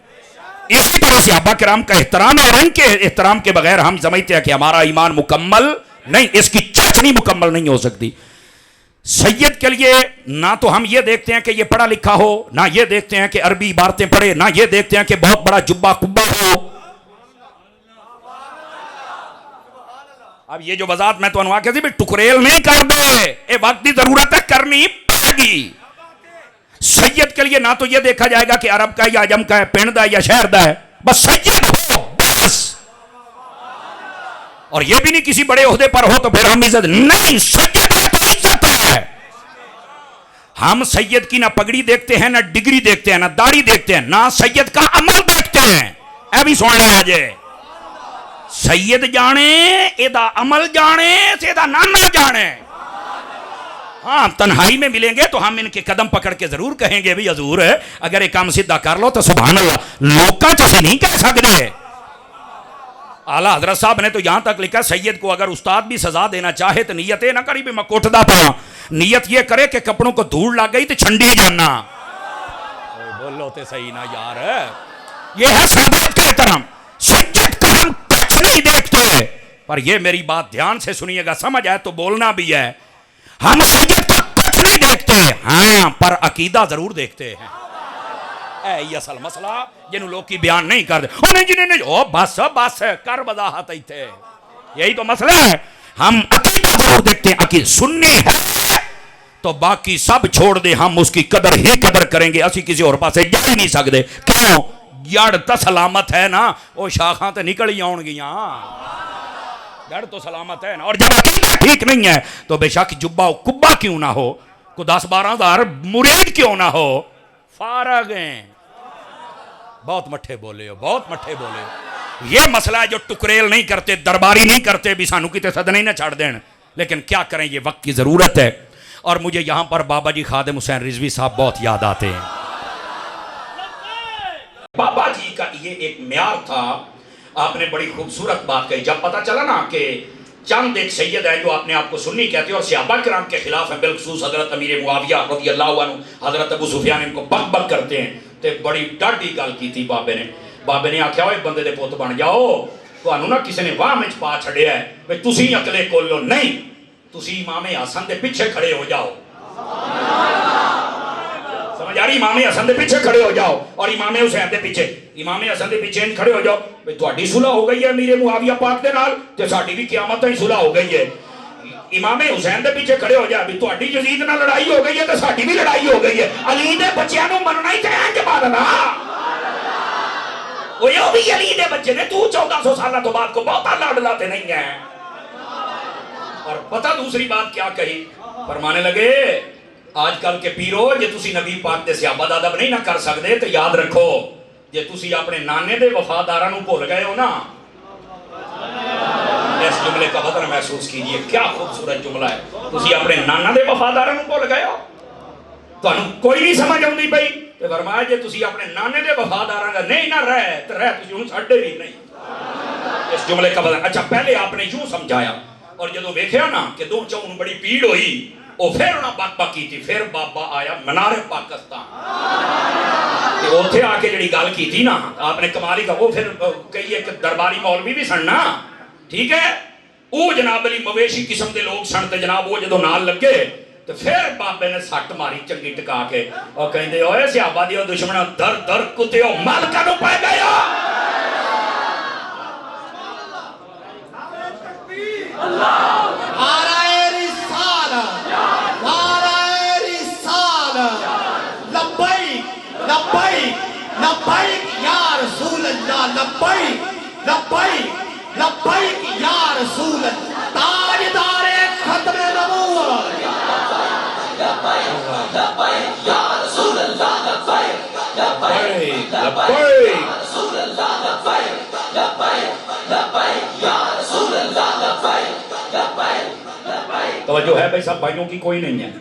اسی طرح صحابہ کرام کا احترام ہے اور ان کے احترام کے بغیر ہم سمجھتے ہیں کہ ہمارا ایمان مکمل نہیں. اس کی چاشنی مکمل نہیں ہو سکتی. سید کے لیے نہ تو ہم یہ دیکھتے ہیں کہ یہ پڑھا لکھا ہو، نہ یہ دیکھتے ہیں کہ عربی عبارتیں پڑھے، نہ یہ دیکھتے ہیں کہ بہت بڑا جبہ کبا ہو. اب یہ جو وضاحت میں تو انواع کہتی بھی ٹکریل نہیں کر دے، اے وقت دی ضرورت ہے کرنی پڑے گی. سید کے لیے نہ تو یہ دیکھا جائے گا کہ عرب کا ہے یا عجم کا ہے، پنڈ دا ہے یا شہر دا ہے، بس سید ہو بس. اور یہ بھی نہیں کسی بڑے عہدے پر ہو تو پھر ہم عزت نہیں، سید ہے تو عزت ہے. ہم سید کی نہ پگڑی دیکھتے ہیں، نہ ڈگری دیکھتے ہیں، نہ داڑھی دیکھتے ہیں، نہ سید کا عمل دیکھتے ہیں. اے بھی سن لیں آجے، سید جانے ایدہ عمل جانے سیدہ نانا جانے. ہاں تنہائی میں ملیں گے تو ہم ان کے قدم پکڑ کے ضرور کہیں گے بھی حضور اگر ایک کام سیدھا کر لو تو سبحان اللہ. لوکاں چسے نہیں کہہ سکتے. اعلیٰ حضرت صاحب نے تو یہاں تک لکھا سید کو اگر استاد بھی سزا دینا چاہے تو نیت نہ کری بھی میں کوٹدا پا، نیت یہ کرے کہ کپڑوں کو دھوڑ لگ گئی تو چھنڈی جانا. بولو تے صحیح نا یار. یہ ہے سادات کا احترام. سید کو ہم کچھ نہیں دیکھتے. پر یہ میری بات دھیان سے سنیے گا، سمجھ آئے تو بولنا بھی ہے. ہم سید کو کچھ نہیں دیکھتے، ہاں پر عقیدہ ضرور دیکھتے ہیں. اے یہ اصل مسئلہ جنہوں لوگ کی بیان نہیں کر دے. انہیں جنہیں نہیں او بس بس کر وضاحت ہی تھے. یہی تو مسئلہ ہے. ہم عقیدہ ضرور دیکھتے ہیں. عقیدہ سننی ہے تو باقی سب چھوڑ دے، ہم اس کی قدر ہی قدر کریں گے. اسی کسی اور پاسے جا ہی نہیں سکتے. کیوں؟ جڑ تو سلامت ہے نا، وہ شاخاں تے نکل ہی آن گیاں. جڑ تو سلامت ہے نا. اور جب عقیدہ ٹھیک نہیں ہے تو بے شک جبہ و کبا کیوں نہ ہو، کو 10-12 ہزار مرید کیوں نہ ہو، فارغ ہیں. بہت مٹھے بولے ہو, بہت مٹھے بولے ہو. یہ مسئلہ ہے جو ٹکریل نہیں کرتے, درباری نہیں کرتے, بھی سانو کتے صدنے نہ چھاڑ دین. لیکن کیا کریں, یہ وقت کی ضرورت ہے. اور مجھے یہاں پر بابا جی خادم حسین رضوی صاحب بہت یاد آتے ہیں. بابا جی کا یہ ایک معیار تھا. آپ نے بڑی خوبصورت بات کہی. جب پتا چلا نا کہ چند ایک سید ہے جو اپنے آپ کو سنی کہتے ہیں اور صحابہ کرام کے خلاف ہیں, بالخصوص حضرت امیر معاویہ رضی اللہ عنہ, حضرت ابو سفیان ان کو بک بک کرتے ہیں, تے بڑی ڈاڈی گل کی تھی بابے نے. بابے نے آکھیا ہوئے بندے دے پوت بن جاؤ, تو انہوں نا کسی نے واہ میں پا چھڑیا ہے بھئی تسی اکلے کولو نہیں, تسی امام حسن دے پیچھے کھڑے ہو جاؤ. سمجھ آ رہی, امام حسن دے پیچھے کھڑے ہو جاؤ اور امام حسین دے پیچھے, امام حسن دے پیچھے کھڑے ہو جاؤ. بھئی تہاڈی صلح ہو گئی ہے امیر معاویہ پاک دے نال, تے ساڈی بھی قیامت تک صلح ہو گئی ہے. امام حسین دے پیچھے کھڑے ہو جا, بھی تہاڈی یزید نال لڑائی ہو گئی ہے تے ساڈی بھی لڑائی ہو گئی ہے. علی دے بچیاں نوں مننا ہی تے انج مارنا. وہ بھی علی دے بچے نے, تو 1400 سالہ تو بعد کو بہتا لاڈلا تے نہیں ہے. اور پتہ دوسری بات کیا کہی, فرمانے لگے آج کل کے پیرو جے تسی نبی پاک دے صحابہ دا ادب نہیں نہ کر سکدے تے یاد رکھو جے تسی اپنے نانے دے وفاداراں نوں بھول گئے ہو نا. اس جملے کا وزن محسوس کیجئے, کیا خوبصورت جملہ ہے. تسی اپنے نانا دے وفاداراں نوں بھول گئے ہو, تانوں کوئی نہیں سمجھ آوندی پئی. تے فرمایا جے تسی اپنے نانے دے وفاداراں دا نہیں نہ رہے تے رہ تسی انہوں چھڈے بھی نہیں. اس جملے کا وزن. اچھا پہلے آپ نے یوں سمجھایا, اور جدو ویکھیا نا کہ دو چون بڑی پیڑ ہوئی, وہ پھر انہاں بک بک کی تھی. پھر بابا آیا منار پاکستان, تے اوتھے آ کے جڑی گل کی تھی نا آپ نے کمال ہی کا, وہ پھر کئی ایک درباری مولوی بھی سننا, ٹھیک ہے, وہ جناب علی مویشی قسم دے لوگ سن. تے جناب وہ جدو نال لگے تو پھر بابے نے سٹ ماری چنگی ٹکا کے, اور کہندے اوئے صحابہ دیو دشمناں در در کتےو مال کانوں پے گئے ہو. لبیک یا رسول اللہ, لبیک لبیک لبیک یا رسول اللہ, تاجدار ختم نبوت. لبیک یا رسول اللہ, لبیک لبیک لبیک یا رسول اللہ, لبیک لبیک لبیک یا رسول اللہ, لبیک لبیک لبیک. توجہ ہے بھائی, سب بھائیوں کی کوئی نہیں ہے.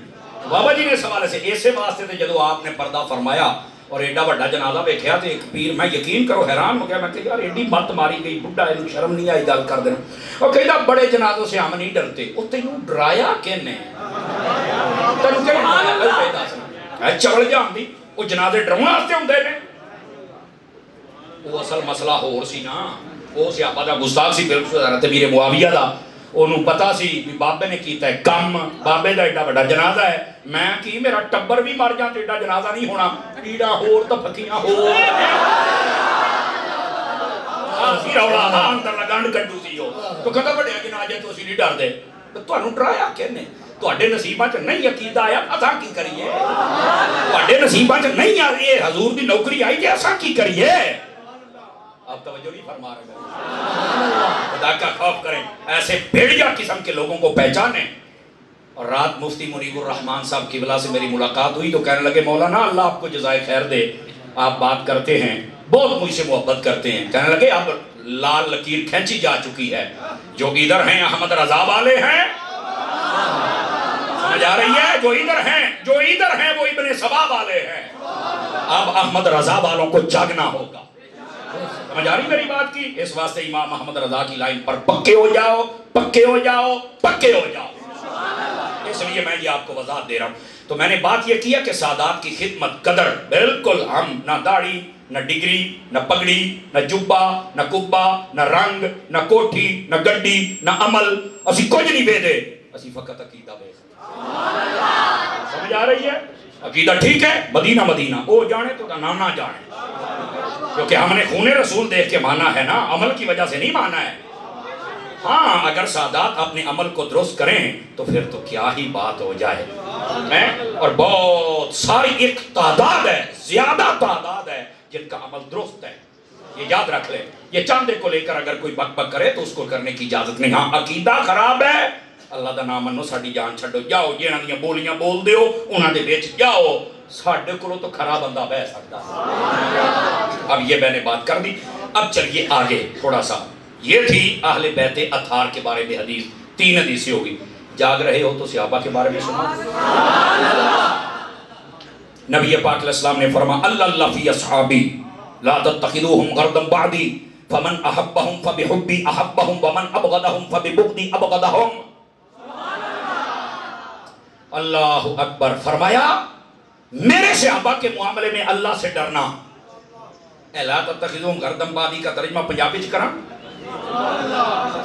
بابا جی نے اس حوالے سے ایسے واسطے تھے جدو آپ نے پردہ فرمایا اور ایڈا بڑا جنازہ ویکھیا تے ایک پیر, میں یقین کرو حیران ہو گیا. میں کہ یار ایڈی مت ماری گئی, بڈھا اینوں شرم نہیں آئی گل کر دینا. اور کہدا بڑے جنازوں سے ہم نہیں ڈرتے. او تینوں ڈرایا کنے, تینوں کہ ڈرایا چول جاندی, او جنازے ڈراون واسطے ہوندے نے. وہ اصل مسئلہ ہور سی نا, وہ صحابہ دا گستاخ سی بالکل حضرت امیر معاویہ دا. انہوں پتا سی بھی بابے نے کیتا ہے کم, بابے دا ایڈا بڑا جنازہ ہے, میں کی میرا ٹبر بھی مر جاں تے ایڈا جنازہ نہیں ہونا. پیڑا ہور تو پھکیاں ہور, آسی رولا اندر لگانڈ کڈو سی ہو, تو کہتا بڑے جنازے تو اسی نہیں ڈر دے. تانوں ڈرایا کہنے, تواڈے نصیباں چ نہیں عقیدہ آیا, اساں کی کریے. تواڈے نصیباں چ نہیں آ رہی حضور دی نوکری آئی تے اساں کی کریے. آپ توجہ نہیں فرما رہے ہیں. خدا کا خوف کریں, ایسے بھیڑیا قسم کے لوگوں کو پہچانیں. اور رات مفتی منیب الرحمن صاحب کی وجہ سے میری ملاقات ہوئی تو کہنے لگے مولانا اللہ آپ کو جزائے خیر دے, آپ بات کرتے ہیں, بہت مجھ سے محبت کرتے ہیں. کہنے لگے اب لال لکیر کھینچی جا چکی ہے, جو ادھر ہیں احمد رضا والے ہیں, سمجھ آ رہی ہے, جو ادھر ہیں وہ ابن سبا والے ہیں. اب احمد رضا والوں کو جاگنا ہوگا. سمجھ آ رہی میری بات کی. اس واسطے امام محمد رضا کی لائن پر پکے ہو جاؤ, پکے ہو جاؤ, پکے ہو جاؤ. اس لیے میں یہ آپ کو وضاحت دے رہا ہوں. تو میں نے بات یہ کیا کہ سادات کی خدمت قدر بالکل, ہم نہ داڑھی نہ ڈگری نہ پگڑی نہ جبہ نہ کبہ نہ رنگ نہ کوٹھی نہ گڈی نہ عمل, اسی کچھ نہیں بے دے, اسی فقط عقیدہ بے. سمجھ آ رہی ہے. عقیدہ ٹھیک ہے, مدینہ مدینہ او جانے تو نہ جانے, کیونکہ ہم نے خون رسول دیکھ کے مانا ہے نا, عمل کی وجہ سے نہیں مانا ہے. ہاں اگر سادات اپنے عمل کو درست کریں تو پھر تو کیا ہی بات ہو جائے. اور بہت ساری ایک تعداد ہے, زیادہ تعداد ہے جن کا عمل درست ہے, یہ یاد رکھ لیں. یہ چاندے کو لے کر اگر کوئی بک بک کرے تو اس کو کرنے کی اجازت نہیں. ہاں عقیدہ خراب ہے اللہ دا نام منو ساڈی جان چھڈو جاؤ جنہاں دیاں بولیاں بول دیو انہاں دے وچ جاؤ ساڈے کولوں تو کھرا بندہ بہ سکدا. اب یہ میں نے بات کر دی. اب چلیے آگے تھوڑا سا. یہ تھی اہل بیت اطہار کے بارے میں حدیث. 3 حدیثیں ہوگی. جاگ رہے ہو تو صحابہ کے بارے میں سنو. نبی پاک علیہ السلام نے فرمایا اللہ فی اصحابی لا تتخذوهم غرضا بعدی فمن احبهم فبحبی احبهم ومن ابغضهم فببغضی ابغضهم. اللہ اکبر. فرمایا میرے صحابہ کے معاملے میں اللہ سے ڈرنا. لا تتخذوهم غرضا بعدی کا ترجمہ پنجابی چ کراں.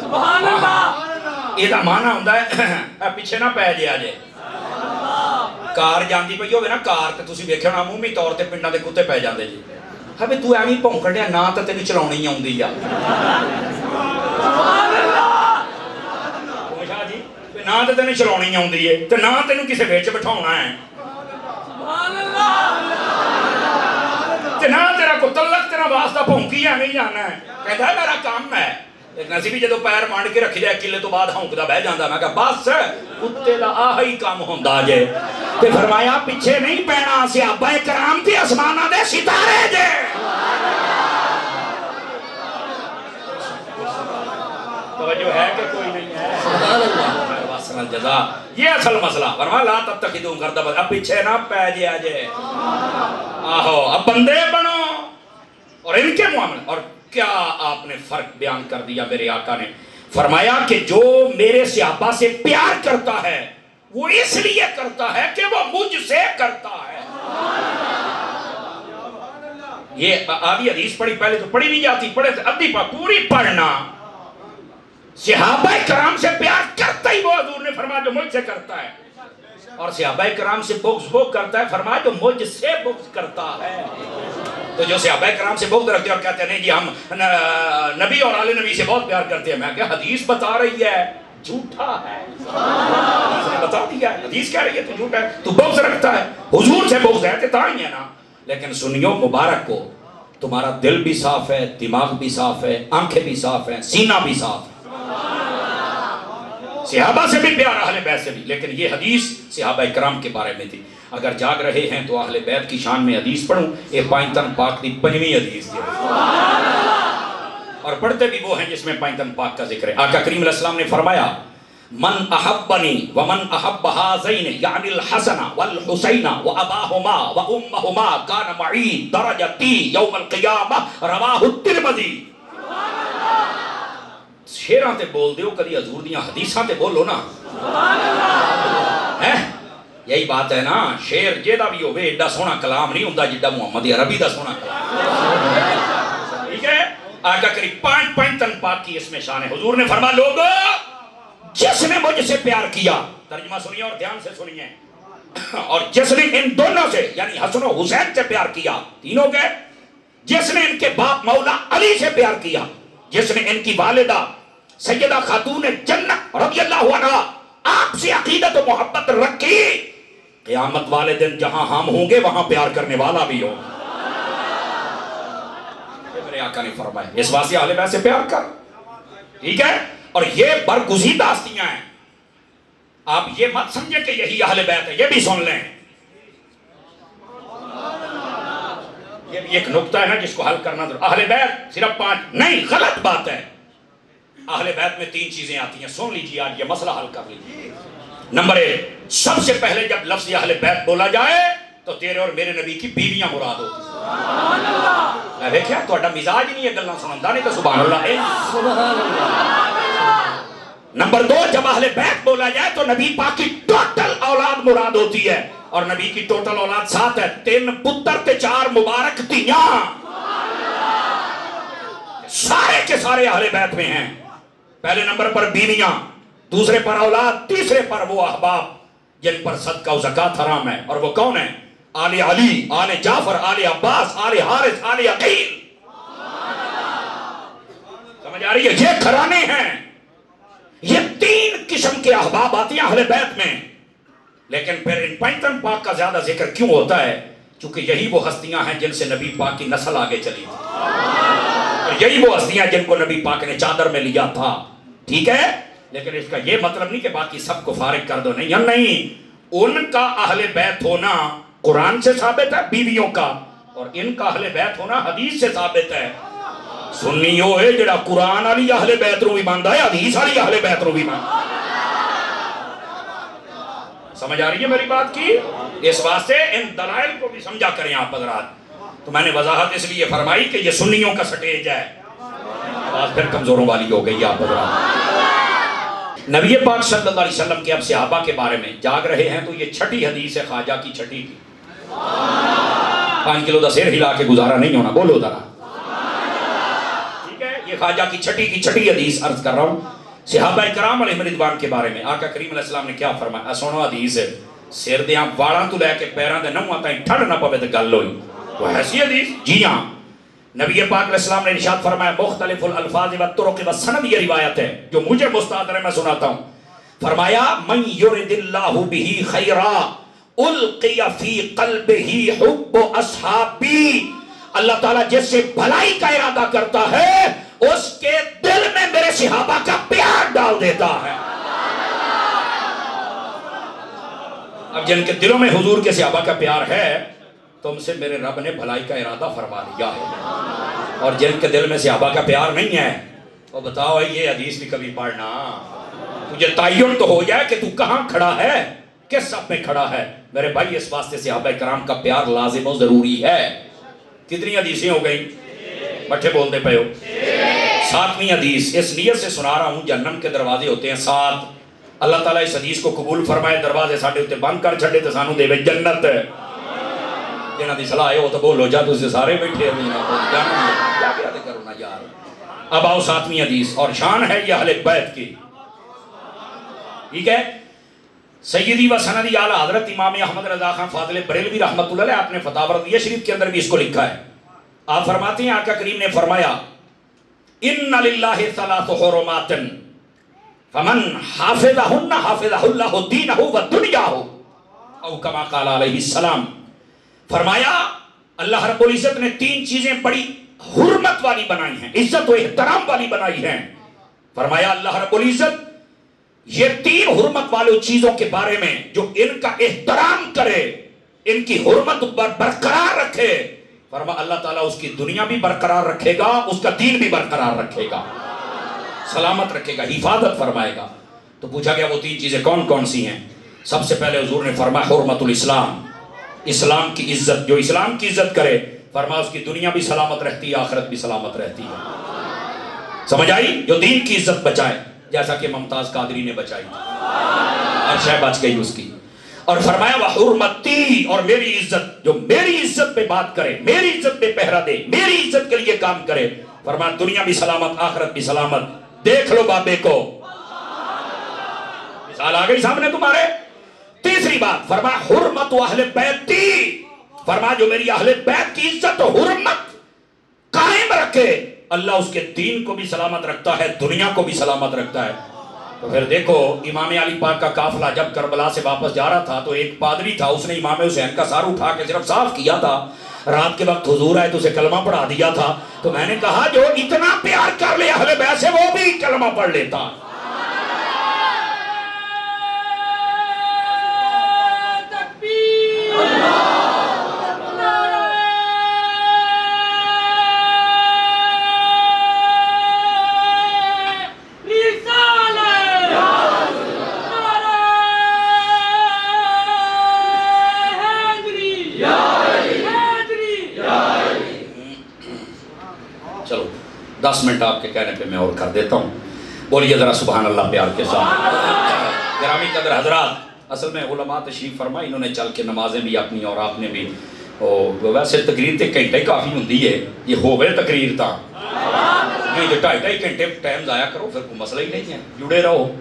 سبحان اللہ. یہ معنی ہوندا ہے پیچھے نہ پی جیا جے. کار جاندی پئی ہوے نا کار تے تسی ویکھیا ہونا عمومی طور تے پنڈاں دے کتے پے جاندے جی. ہبے تو ایویں بھونکن ڈیا نہ تے تینوں چلاونی ہی آوندی آ. سبحان اللہ. پوچھا جی نہ تے تینوں چلاونی ہی آوندی ہے تے نہ تینوں کسے وچ بٹھاونا ہے. سبحان اللہ. تے نہ تیرا کو تعلق تیرا واسطہ بھونکی ایویں جانا ہے. کہندا ہے میرا کام ہے. لیکن اسی بھی جدو پیر مانڈ کے رکھی جائے کلے تو بعد ہونکدا بہ جاندا. میں کہا بس کتے دا آہی کام ہوندا جے. تے فرمایا پیچھے نہیں پینا صحابہ کرام تے آسماناں دے ستارے جے. توجہ ہے کہ کوئی نہیں ہے. سبحان اللہ. واسن الجزاء. یہ اصل مسئلہ. فرمایا لا تتخذوا غرضا بعدی. اب پیچھے نہ پے جیا جے. آہو اب بندے بنو. اور ان کے معاملے اور کیا آپ نے فرق بیان کر دیا میرے آقا نے. فرمایا کہ جو میرے صحابہ سے پیار کرتا ہے وہ اس لیے کرتا ہے کہ وہ مجھ سے کرتا ہے. یہ آدھی حدیث پڑھی پہلے تو پڑھی نہیں جاتی پڑھے تو ادھی پوری پڑھنا. صحابہ کرام سے پیار کرتا ہی وہ حضور نے فرمایا جو مجھ سے کرتا ہے. اور صحابہ کرام سے بغض وہ کرتا ہے فرمایا جو مجھ سے بغض کرتا ہے. تو جو صحابہ کرام سے بغض رکھتے ہیں اور کہتے ہیں نہیں جی ہم نبی اور آل نبی سے بہت پیار کرتے ہیں. میں کہ حدیث بتا رہی ہے جھوٹا ہے. حدیث نے بتا دیا ہے. حدیث کہہ رہی ہے تو جھوٹا ہے. تو بغض رکھتا ہے حضور سے بغض ہے تو ہی ہے نا. لیکن سنیو مبارک کو تمہارا دل بھی صاف ہے دماغ بھی صاف ہے آنکھیں بھی صاف ہیں سینہ بھی صاف ہے. صحابہ سے بھی پیار اہل بیت سے بھی. لیکن یہ حدیث صحابہ کرام کے بارے میں تھی. اگر جاگ رہے ہیں تو اہل بیت کی شان میں حدیث پڑھوں. یہ پائنتن پاک دی 5ویں حدیث دی اور پڑھتے بھی وہ ہیں جس میں پائنتن پاک کا ذکر ہے. آقا کریم علیہ السلام نے فرمایا من احبنی ومن احب هذین یعنی الحسن والحسین واباہما وامہما کان معی درجتی یوم القیامہ رواہ الترمذی. شیراں تے بول دیو کدی حضور دیاں حدیثاں تے بولو نا. یہی بات ہے نا. شیر جیڑا بھی ہوے ایڈا سونا کلام نہیں ہوندا جڈا محمد عربی دا سونا کلام. ٹھیک ہے. آقا کریم پانچ پاک کی اس میں شان ہے. حضور نے فرمایا لوگو جس نے مجھ سے پیار کیا ترجمہ سنیے اور دھیان سے سنیے اور جس نے ان دونوں سے یعنی حسن و حسین سے پیار کیا تینوں کے. جس نے ان کے باپ مولا علی سے پیار کیا. جس نے ان کی والدہ سیدہ خاتون جنت رضی اللہ عنہ آپ سے عقیدت و محبت رکھی قیامت والے دن جہاں ہم ہوں گے وہاں پیار کرنے والا بھی ہو. میرے آقا نے فرمایا اس واسطے اہل بیت سے پیار کر. ٹھیک ہے. اور یہ برگزیدہ ہستیاں ہیں. آپ یہ مت سمجھیں کہ یہی اہل بیت ہے. یہ بھی سن لیں. یہ بھی ایک نقطہ ہے نا جس کو حل کرنا ضرور. اہل بیت صرف 5 نہیں غلط بات ہے. اہل بیت میں 3 چیزیں آتی ہیں. سن لیجیے آج یہ مسئلہ حل کر لیجیے. نمبر 1 سب سے پہلے جب لفظ اہل بیت بولا جائے تو تیرے اور میرے نبی کی بیویاں مراد ہوتی ہیں. سبحان اللہ. میں دیکھیا تہاڈا مزاج نہیں ہے گلاں سنندا نہیں تو سبحان اللہ. سبحان اللہ. نمبر 2 جب اہل بیت بولا جائے تو نبی پاک کی ٹوٹل اولاد مراد ہوتی ہے. اور نبی کی ٹوٹل اولاد 7 ہے. 3 پتر تے 4 مبارک تیاں. سارے کے سارے اہل بیت میں ہیں. پہلے نمبر پر بیویاں, دوسرے پر اولاد, تیسرے پر وہ احباب جن پر صدقہ و زکوٰۃ حرام ہے. اور وہ کون ہیں؟ آل علی, آل جعفر, آل عباس, آل حارث, آل عقیل. سمجھ آ رہی ہے؟ یہ گھرانے ہیں. یہ 3 قسم کے احباب آتی ہیں اہل بیت میں. لیکن پھر ان پینتن پاک کا زیادہ ذکر کیوں ہوتا ہے؟ چونکہ یہی وہ ہستیاں ہیں جن سے نبی پاک کی نسل آگے چلی تھی. اور یہی وہ ہستیاں جن کو نبی پاک نے چادر میں لیا تھا. ٹھیک ہے. لیکن اس کا یہ مطلب نہیں کہ باقی سب کو فارغ کر دو، نہیں، ان کا اہل بیت ہونا قرآن سے ثابت ہے بیویوں کا، اور ان کا اہل بیت ہونا حدیث سے ثابت ہے۔ سنی وہ ہے جڑا قرآن والی اہل بیت رو بھی ماندا ہے، حدیث والی اہل بیت رو بھی ماندا ہے۔ سمجھ آ رہی ہے میری بات کی؟ اس واسطے ان دلائل کو بھی سمجھا کریں آپ حضرات۔ تو میں نے وضاحت اس لیے فرمائی کہ یہ سنیوں کا سٹیج ہے، آواز پھر کمزوروں والی ہو گئی آپ حضرات۔ نبی پاک صلی اللہ علیہ وسلم کے اب صحابہ کے بارے میں جاگ رہے ہیں، تو یہ چھٹی حدیث ہے خواجہ کی چھٹی کی۔ 5 کلو دا سیر ہلا کے گزارا نہیں ہونا، بولو ذرا، ٹھیک ہے؟ یہ خواجہ کی چھٹی حدیث عرض کر رہا ہوں صحابہ کرام علیہ رضوان کے بارے میں۔ آقا کریم علیہ السلام نے کیا فرمایا؟ سنو حدیث ہے، سر دیاں والاں تو لے کے پیراں دے نہواں تائیں ٹھنڈ نہ پوے تے گل ہوئی، وہ ایسی حدیث؟ جی ہاں، نبی پاک علیہ السلام نے ارشاد فرمایا مختلف الالفاظ والطرق والسند، یہ روایت ہے جو مجھے مستحضر ہے، میں سناتا ہوں۔ فرمایا من یرد اللہ بہ خیرا القی فی قلبہ حب اصحابی، اللہ تعالیٰ جس سے بھلائی کا ارادہ کرتا ہے اس کے دل میں میرے صحابہ کا پیار ڈال دیتا ہے۔ اب جن کے دلوں میں حضور کے صحابہ کا پیار ہے، تم سے میرے رب نے بھلائی کا ارادہ فرما لیا ہے، اور جن کے دل میں صحابہ کا پیار نہیں ہے وہ بتاؤ یہ حدیث بھی کبھی پڑھنا، تجھے تعین تو ہو جائے کہ تو کہاں کھڑا ہے، کس صف میں کھڑا ہے۔ میرے بھائی اس واسطے صحابہ کرام کا پیار لازم و ضروری ہے۔ کتنی حدیثیں ہو گئی؟ بٹھے بولتے پے ہو؟ 7ویں حدیث، اس نیت سے سنا رہا ہوں جہنم کے دروازے ہوتے ہیں 7، اللہ تعالیٰ اس حدیث کو قبول فرمائے، دروازے ساڑھے ہوتے بند کر چھڑے تو سانو دے جنت۔ جنہ دی صلاح ہے وہ تو بولو جا، تو سے سارے بیٹھے ہیں کیا کیا دے کرو نا یار۔ اب آؤ 7ویں حدیث، اور شان ہے یہ اہل بیت کی، ٹھیک ہے؟ سیدی و سندی اعلیٰ حضرت امام احمد رضا خان فاضل بریلوی رحمۃ اللہ علیہ، آپ نے فتاوی رضویہ شریف کے اندر بھی اس کو لکھا ہے۔ آپ فرماتے ہیں آقا کریم نے فرمایا ان للہ ثلاث حرمات فمن حافظہن حافظہ اللہ دینہ و دنیاہ، او کما قال علیہ السلام۔ فرمایا اللہ رب العزت نے 3 چیزیں بڑی حرمت والی بنائی ہیں، عزت و احترام والی بنائی ہیں۔ فرمایا اللہ رب العزت یہ 3 حرمت والوں چیزوں کے بارے میں جو ان کا احترام کرے، ان کی حرمت برقرار رکھے، فرما اللہ تعالیٰ اس کی دنیا بھی برقرار رکھے گا، اس کا دین بھی برقرار رکھے گا، سلامت رکھے گا، حفاظت فرمائے گا۔ تو پوچھا گیا وہ 3 چیزیں کون کون سی ہیں؟ سب سے پہلے حضور نے فرمایا حرمت الاسلام، اسلام کی عزت، جو اسلام کی عزت کرے فرما اس کی دنیا بھی سلامت رہتی ہے، آخرت بھی سلامت رہتی ہے۔ سمجھ آئی؟ جو دین کی عزت بچائے، جیسا کہ ممتاز قادری نے بچائی، ہر شے بچ گئی اس کی۔ اور فرمایا وحرمتی، اور میری عزت، جو میری عزت پہ بات کرے، میری عزت پہ پہرا دے، میری عزت کے لیے کام کرے، فرمایا دنیا بھی سلامت، آخرت بھی سلامت۔ دیکھ لو بابے کو، مثال آ گئی سامنے تمہارے۔ تیسری بات فرمایا حرمت اہل بیتی، فرمایا جو میری اہل بیت کی عزت و حرمت قائم رکھے، اللہ اس کے دین کو بھی سلامت رکھتا ہے، دنیا کو بھی سلامت رکھتا ہے۔ تو پھر دیکھو امام علی پاک کا قافلہ جب کربلا سے واپس جا رہا تھا تو ایک پادری تھا، اس نے امام حسین کا سار اٹھا کے صرف صاف کیا تھا، رات کے وقت حضور آئے تو اسے کلمہ پڑھا دیا تھا۔ تو میں نے کہا جو اتنا پیار کر لے اہل بیت سے وہ بھی کلمہ پڑھ لیتا۔ چلو 10 منٹ آپ کے کہنے پہ میں اور کر دیتا ہوں، بولیے ذرا سبحان اللہ پیار کے ساتھ۔ گرامی قدر حضرات، اصل میں علماء تشریف فرما، انہوں نے چل کے نمازیں بھی اپنی اور آپ نے بھی، ویسے تقریر تے گھنٹے کافی ہوندی ہے، یہ ہوئے تقریر تا نہیں تو 2.5 گھنٹے ٹائم ضائع کرو، پھر کوئی مسئلہ ہی نہیں ہے، جڑے رہو۔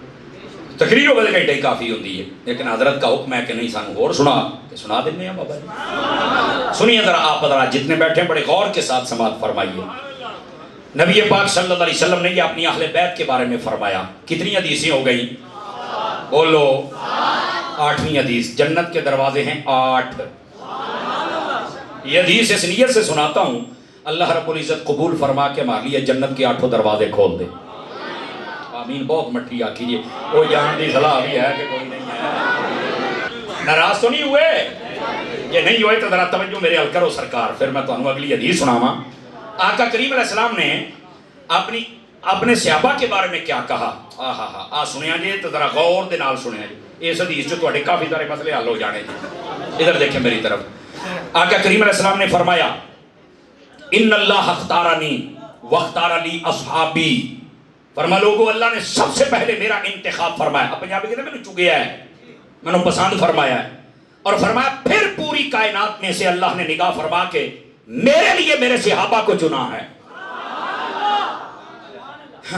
تقریر ہوئے گھنٹے کافی ہوندی ہے، لیکن حضرت کا حکم ہے کہ نہیں سانو اور سنا، کہ سنا دینے ہیں بابا جی۔ سنیے ذرا آپ حضرات جتنے بیٹھے ہیں بڑے غور کے ساتھ سماعت فرمائیے۔ نبی پاک صلی اللہ علیہ وسلم نے یہ اپنی اہل بیت کے بارے میں فرمایا۔ کتنی حدیثیں ہو گئی؟ بولو 8ویں حدیث، جنت کے دروازے ہیں 8۔ یہ حدیث اس نیت سے سناتا ہوں اللہ رب العزت قبول فرما کے ہمارے لیے جنت کے 8 دروازے کھول دے۔ آمین بہت مٹھی آکی جی وہ جان دی صلاح بھی ہے کہ کوئی نہیں ہے. ناراض تو نہیں ہوئے؟ یہ نہیں ہوئے تو ذرا توجہ میرے حل کرو سرکار. پھر میں تمہیں اگلی حدیث سناواں. آقا کریم علیہ السلام نے اپنے صحابہ کے بارے میں کیا کہا. سنیا جی تو ذرا غور دے نال سنیا جی. اس حدیث جو تواڈے کافی سارے مسئلے حل ہو جانے جی. ادھر دیکھیں میری طرف. آقا کریم علیہ السلام نے فرمایا ان اللہ اختارنی واختار لی اصحابی. فرما لوگو اللہ نے سب سے پہلے میرا انتخاب فرمایا. اب پنجابی کہتے ہیں میں نے چگیا ہے, میں نے پسند فرمایا ہے. اور فرمایا پھر پوری کائنات میں سے اللہ نے نگاہ فرما کے میرے لیے میرے صحابہ کو چنا ہے.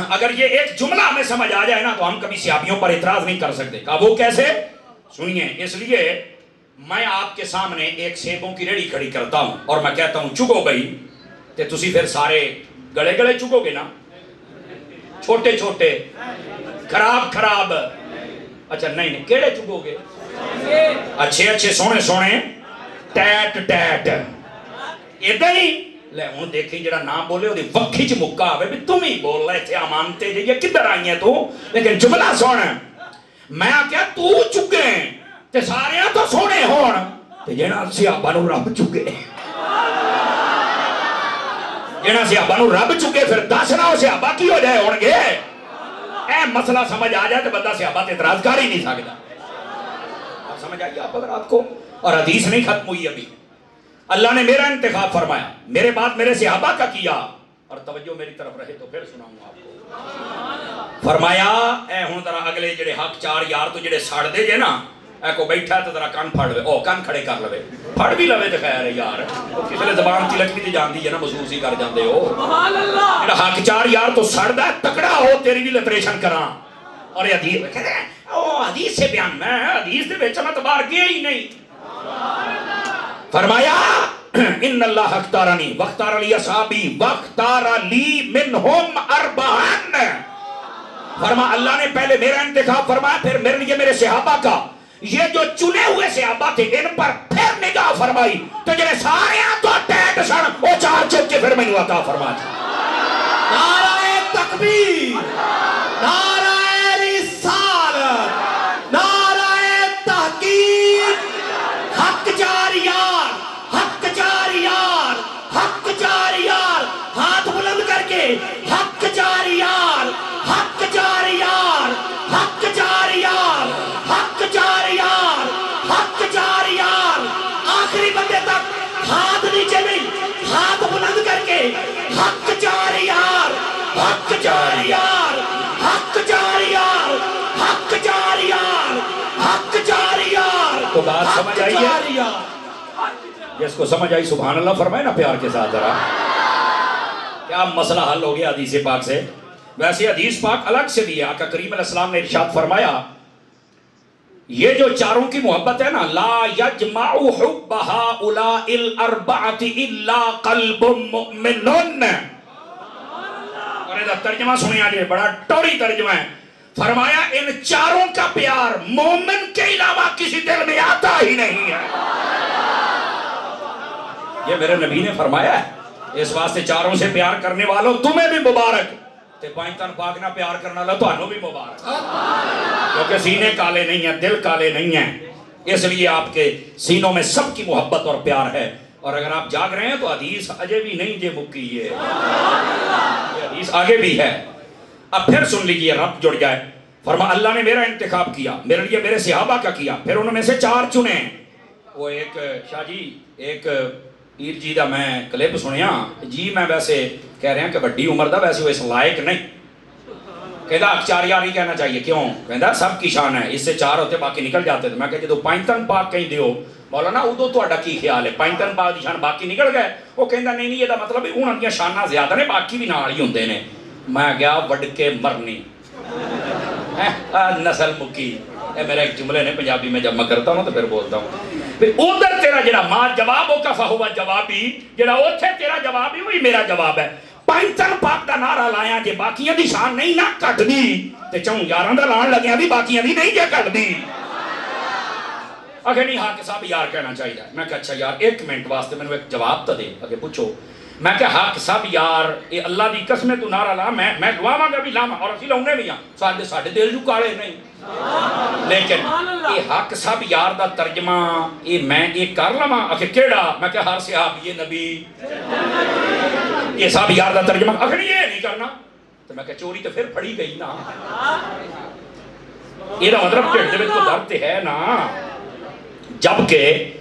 اگر یہ ایک جملہ ہمیں سمجھ آ جائے نا تو ہم کبھی صحابیوں پر اعتراض نہیں کر سکتے. کہا وہ کیسے؟ سنیے. اس لیے میں آپ کے سامنے ایک سیبوں کی ریڑھی کھڑی کرتا ہوں اور میں کہتا ہوں چگو بھائی, تے تسی پھر سارے گڑے گڑے چگو گے نا, چھوٹے چھوٹے خراب. اچھا نہیں کیڑے چگو گے؟ اچھے سونے سونے ٹیٹ ادھا ہی لے ہوں دیکھیں جڑا نام بولے وہ وکھی چ مکا ہوئے بھی تم ہی بول رہے تھے امانتے جی یہ کدھر آئی ہیں تو. لیکن جملہ سن, میں کیا تو چکے تے سارے تو سونے ہون تے جنا صحابہ نو رب چکے, جنا صحابہ نو رب چکے پھر دسنا وہ صحابہ کی ہو جائے ہون گے. اے مسئلہ سمجھ آ جائے تو بندہ صحابہ تے اعتراض کر ہی نہیں سکتا. سمجھ آئی آپ اگر آپ کو؟ اور حدیث نہیں ختم ہوئی ابھی. اللہ نے میرا انتخاب فرمایا, میرے بعد میرے صحابہ کا کیا. اور توجہ میری طرف رہے تو پھر سناؤں آپ کو. فرمایا اے ہوں ذرا اگلے جڑے حق چار یار تو جڑے ساڑ دے جے نا, اے کو بیٹھا تو ذرا کان پھڑ لے, او کان کھڑے کر لے, پھڑ بھی لے تو خیر ہے یار. کسی نے زبان تلک بھی جان دی ہے نا, محسوس ہی کر جاندے ہو. جڑا حق چار یار تو ساڑ دا تکڑا ہو تیری بھی لیبریشن کراں. اور یہ حدیث کہتے ہیں او حدیث سے بیان, میں حدیث دے بیچا میں تو باہر گیا ہی نہیں. فرمایا ان اللہ اختارنی واختار لی اصحابی واختار لی منہم اربعن. فرما اللہ نے پہلے میرا انتخاب فرمایا پھر میرے لیے میرے صحابہ کا. یہ جو چنے ہوئے صحابہ تھے ان پر پھر نگاہ فرمائی تو جنہیں سارے تو ٹیٹ سن وہ چار چک کے پھر میں عطا فرما دی. نعرہ تکبیر, نعرہ رسالت, نعرہ تحقیق. حق چار یار, حق چار یار, حق چار یار. ہاتھ بلند کر کے حق چار یار, حق چار یار, حق چار یار, حق چار یار, حق چار یار. آخری بندے تک ہاتھ نیچے نہیں, ہاتھ بلند کر کے حق چار یار, حق چار یار, حق چار یار, حق چار یار, حق چار یار. تو بات سمجھ آئی ہے؟ جس کو سمجھ آئی سبحان اللہ فرمائے نا پیار کے ساتھ ذرا. کیا مسئلہ حل ہو گیا حدیث پاک سے. ویسے حدیث پاک الگ سے بھی ہے. آقا کریم علیہ السلام نے ارشاد فرمایا یہ جو چاروں کی محبت ہے نا, لا یجمع حب ہؤلاء الاربعۃ الا قلب مؤمن. اور یہ ترجمہ سنیا جی, بڑا ٹوری ترجمہ ہے. فرمایا ان چاروں کا پیار مومن کے علاوہ کسی دل میں آتا ہی نہیں ہے. یہ میرے نبی نے فرمایا ہے. اس واسطے چاروں سے پیار کرنے والوں تمہیں بھی مبارک, تے پانچ تن پاک نہ پیار کرنا لو تو انہوں بھی مبارک, کیونکہ سینے کالے نہیں ہیں, دل کالے نہیں ہیں. اس لیے آپ کے سینوں میں سب کی محبت اور پیار ہے. اور اگر آپ جاگ رہے ہیں تو حدیث اجے بھی نہیں جے مکی, یہ حدیث آگے بھی ہے. اب پھر سن لیجئے, رب جڑ جائے. فرما اللہ نے میرا انتخاب کیا, میرے لیے میرے صحابہ کا کیا, پھر انہوں میں سے چار چنے. وہ ایک شاہ جی ایک پیر جی دا میں کلپ سنیا جی, میں ویسے کہہ رہے ہیں کہ بڑی عمر دا ویسے وہ اس لائق نہیں. کہتا چار یار ہی کہنا چاہیے, کیوں؟ کہتا سب کی شان ہے, اس سے چار ہوتے باقی نکل جاتے تھے. میں کہتے تو پانچتن پاک کہیں دیو مولانا ادو تو اڈا کی خیال ہے پانچتن پاک دی شان باقی نکل گئے. وہ کہتا نہیں یہ دا مطلب انہوں نے شانہ زیادہ نے باقی بھی نال ہی ہوندے نے. میں گیا وڈ کے مرنی نسل مکی. میرا ایک جملے نے پنجابی میں جب میں کرتا ہوں تو پھر بولتا ہوں ادھر تیرا جڑا ماں جواب ہو کا فہوا جوابی, جڑا اوتھے تیرا جوابی وہی میرا جواب ہے. پانچتن پاک دا نعرہ لایا جے باقیاں دی شان نہیں نہ کٹ دی تے چوں یاراں دا لان لگیاں دی باقیاں دی نہیں جے کٹ دی. اگر نہیں ہاں کہ صاحب یار کہنا چاہیے. میں کہا اچھا یار ایک منٹ واسطے میں نے ایک جواب تو دے. اگے پوچھو میں کہ حق سب یار یہ اللہ دی قسم تو نعرہ لا میں لواواں گا بھی لاواں اور اسی لاؤنے بھی ہاں ساڈے دل جو کالے نہیں لیکن یہ حق سب یار دا ترجمہ یہ میں یہ کر لواں آخر کیڑا میں کہ ہر صحابی نبی یہ سب یار دا ترجمہ آخر یہ نہیں کرنا تو میں کہ چوری تو پھر پھڑی گئی نا یہ دا مطلب ٹھڈ دے وچ کوئی درد ہے نا جبکہ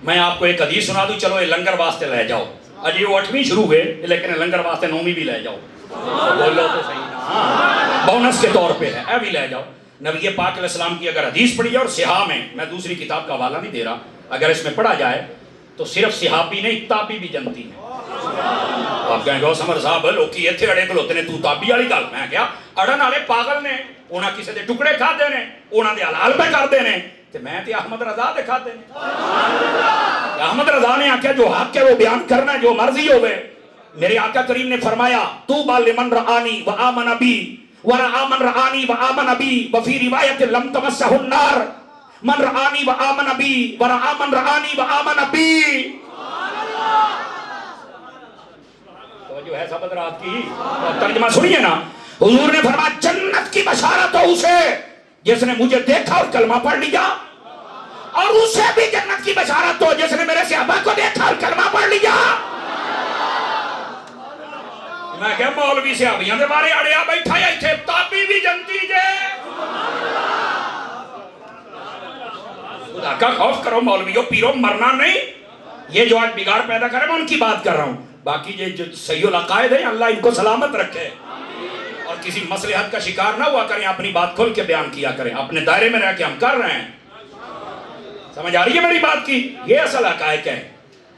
میں آپ کو ایک حدیث سنا دوں چلو یہ لنگر واسطے لے جاؤ اجی وہ 8ویں شروع ہوئے لیکن لنگر واسطے 9ویں بھی لے جاؤ بولو تو صحیح نا بونس کے طور پہ ہے اے بھی لے جاؤ نبی پاک علیہ السلام کی اگر حدیث پڑھی جائے اور صحاح میں دوسری کتاب کا حوالہ نہیں دے رہا اگر اس میں پڑھا جائے تو صرف صحابی نہیں تابی بھی جنتی ہیں آپ کہیں گے سمر صاحب لوکی اتنے اڑے کھلوتے نے تو تابی والی گل میں کیا اڑن والے پاگل نے انہاں کسی دے ٹکڑے کھاتے نے انہاں دے حلال پہ کرتے نے تے میں تے احمد رضا دے کھاتے نے احمد رضا نے آکھیا جو حق ہے وہ بیان کرنا ہے جو مرضی ہوئے میرے آقا کریم نے فرمایا طوبی لمن رآنی وآمن بی ورآ من رآنی وآمن بی وفی روایت لم تمسہ النار من رآنی وآمن بی ورآ من رآنی وآمن بی جو ہے سب رات کی ترجمہ سنیے نا حضور نے فرمایا جنت کی بشارت ہو اسے جس نے مجھے دیکھا اور کلمہ پڑھ لیا اور اسے بھی جنت کی بشارت ہو جس نے میرے صحابہ کو دیکھا اور کلمہ پڑھ لیا میں کہ مولوی صحابیاں دے بارے اڑیا بیٹھا یا ایتھے تابی بھی جنتی جے خدا کا خوف کرو مولویوں پیرو مرنا نہیں یہ جو آج بگاڑ پیدا کرے میں ان کی بات کر رہا ہوں باقی یہ جو صحیح العقائد ہیں اللہ ان کو سلامت رکھے اور کسی مصلحت کا شکار نہ ہوا کریں اپنی بات کھل کے بیان کیا کریں اپنے دائرے میں رہ کے ہم کر رہے ہیں سمجھ آ رہی ہے میری بات کی یہ اصل حقائق ہے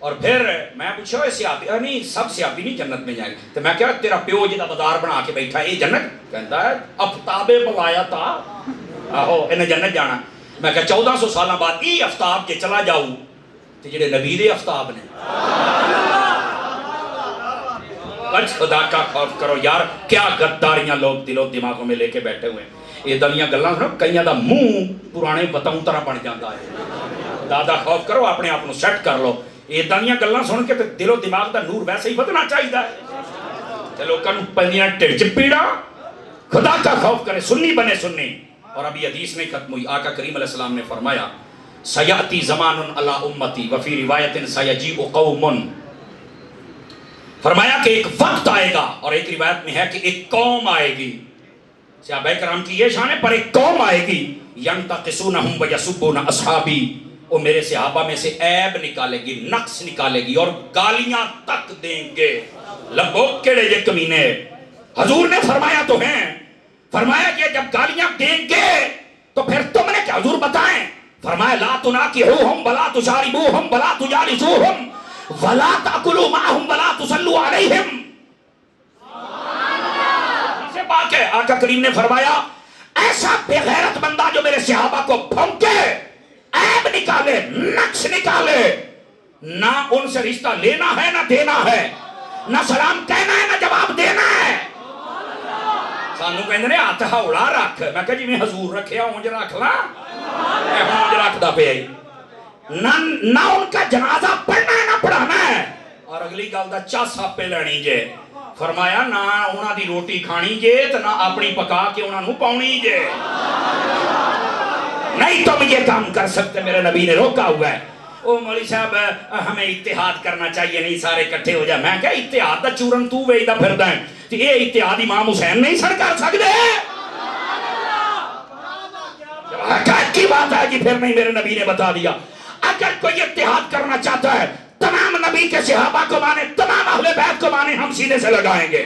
اور پھر میں پوچھا سیابی نہیں سب سیابی نہیں جنت میں جائیں گے تو میں کہا تیرا پیو جدہ بازار بنا کے بیٹھا ہے یہ جنت کہتا ہے افتاب بلایا تھا آہو انہیں جنت جانا میں کہا 1400 سالہ بعد ای افتاب کے چلا جاؤ تو جڑے نبی دے افتاب نے کچھ خدا کا خوف کرو یار کیا غداریاں لوگ دل و دماغوں میں لے کے بیٹھے ہوئے ہیں یہ دلیاں گلاں سنو کئیاں دا منہ پرانے بتاؤں طرح بن جاتا ہے دادا خوف کرو اپنے آپ کو سیٹ کر لو یہ دلیاں گلاں سن کے دل و دماغ دا نور ویسے ہی بدنا چاہیے تے لوکاں نوں پندیاں ٹھڈ چ پیڑا خدا کا خوف کرے سنی بنے سنی اور ابھی حدیث نہیں ختم ہوئی آقا کریم علیہ السلام نے فرمایا سیاتی زمان علی امتی وفی روایت سیجیء قوم فرمایا کہ ایک وقت آئے گا اور ایک روایت میں ہے کہ ایک قوم آئے گی صحابہ کرام کی یہ شان ہے پر ایک قوم آئے گی ینتقصونہم ویسبون اصحابی وہ میرے صحابہ میں سے عیب نکالے گی نقص نکالے گی اور گالیاں تک دیں گے لبو کیڑے یہ کمینے حضور نے فرمایا تو ہیں فرمایا کہ جب گالیاں دیں گے تو پھر تم نے کیا حضور بتائیں فرمایا لا تناکحوہم ولا تشاربوہم ولا تجالسوہم وَلَا تَأْكُلُوا مَعَهُمْ وَلَا تُصَلُّوا عَلَيْهِمْ اسے پاک ہے آقا کریم نے فرمایا ایسا بے غیرت بندہ جو میرے صحابہ کو پھونکے عیب نکالے نقص نکالے نہ ان سے رشتہ لینا ہے نہ دینا ہے نہ سلام کہنا ہے نہ جواب دینا ہے سانو کہندے نے ہاتھ ہوڑا رکھ میں کہا جی میں حضور رکھیا اونج رکھ لا اے اونج رکھدا پیا نہ ان کا جنازہ پڑھنا ہے نہ پڑھانا ہے اور اگلی گل دا چاسا پہ لینی جے فرمایا نہ انہاں دی روٹی کھانی جے تو نہ اپنی پکا کے انہاں نو پاؤنی جے نہیں تم یہ کام کر سکتے میرے نبی نے روکا ہوا ہے او مولوی صاحب ہمیں اتحاد کرنا چاہیے نہیں سارے اکٹھے ہو جائے میں کہا اتحاد دا چورن تو ویدہ پھردا ہے تو یہ اتحاد امام حسین نہیں سر کر سکتے جب حقائق کی بات ہے جی پھر نہیں میرے نبی نے بتا دیا اگر کوئی اتحاد کرنا چاہتا ہے تمام نبی کے صحابہ کو مانے تمام اہل بیت کو مانے ہم سینے سے لگائیں گے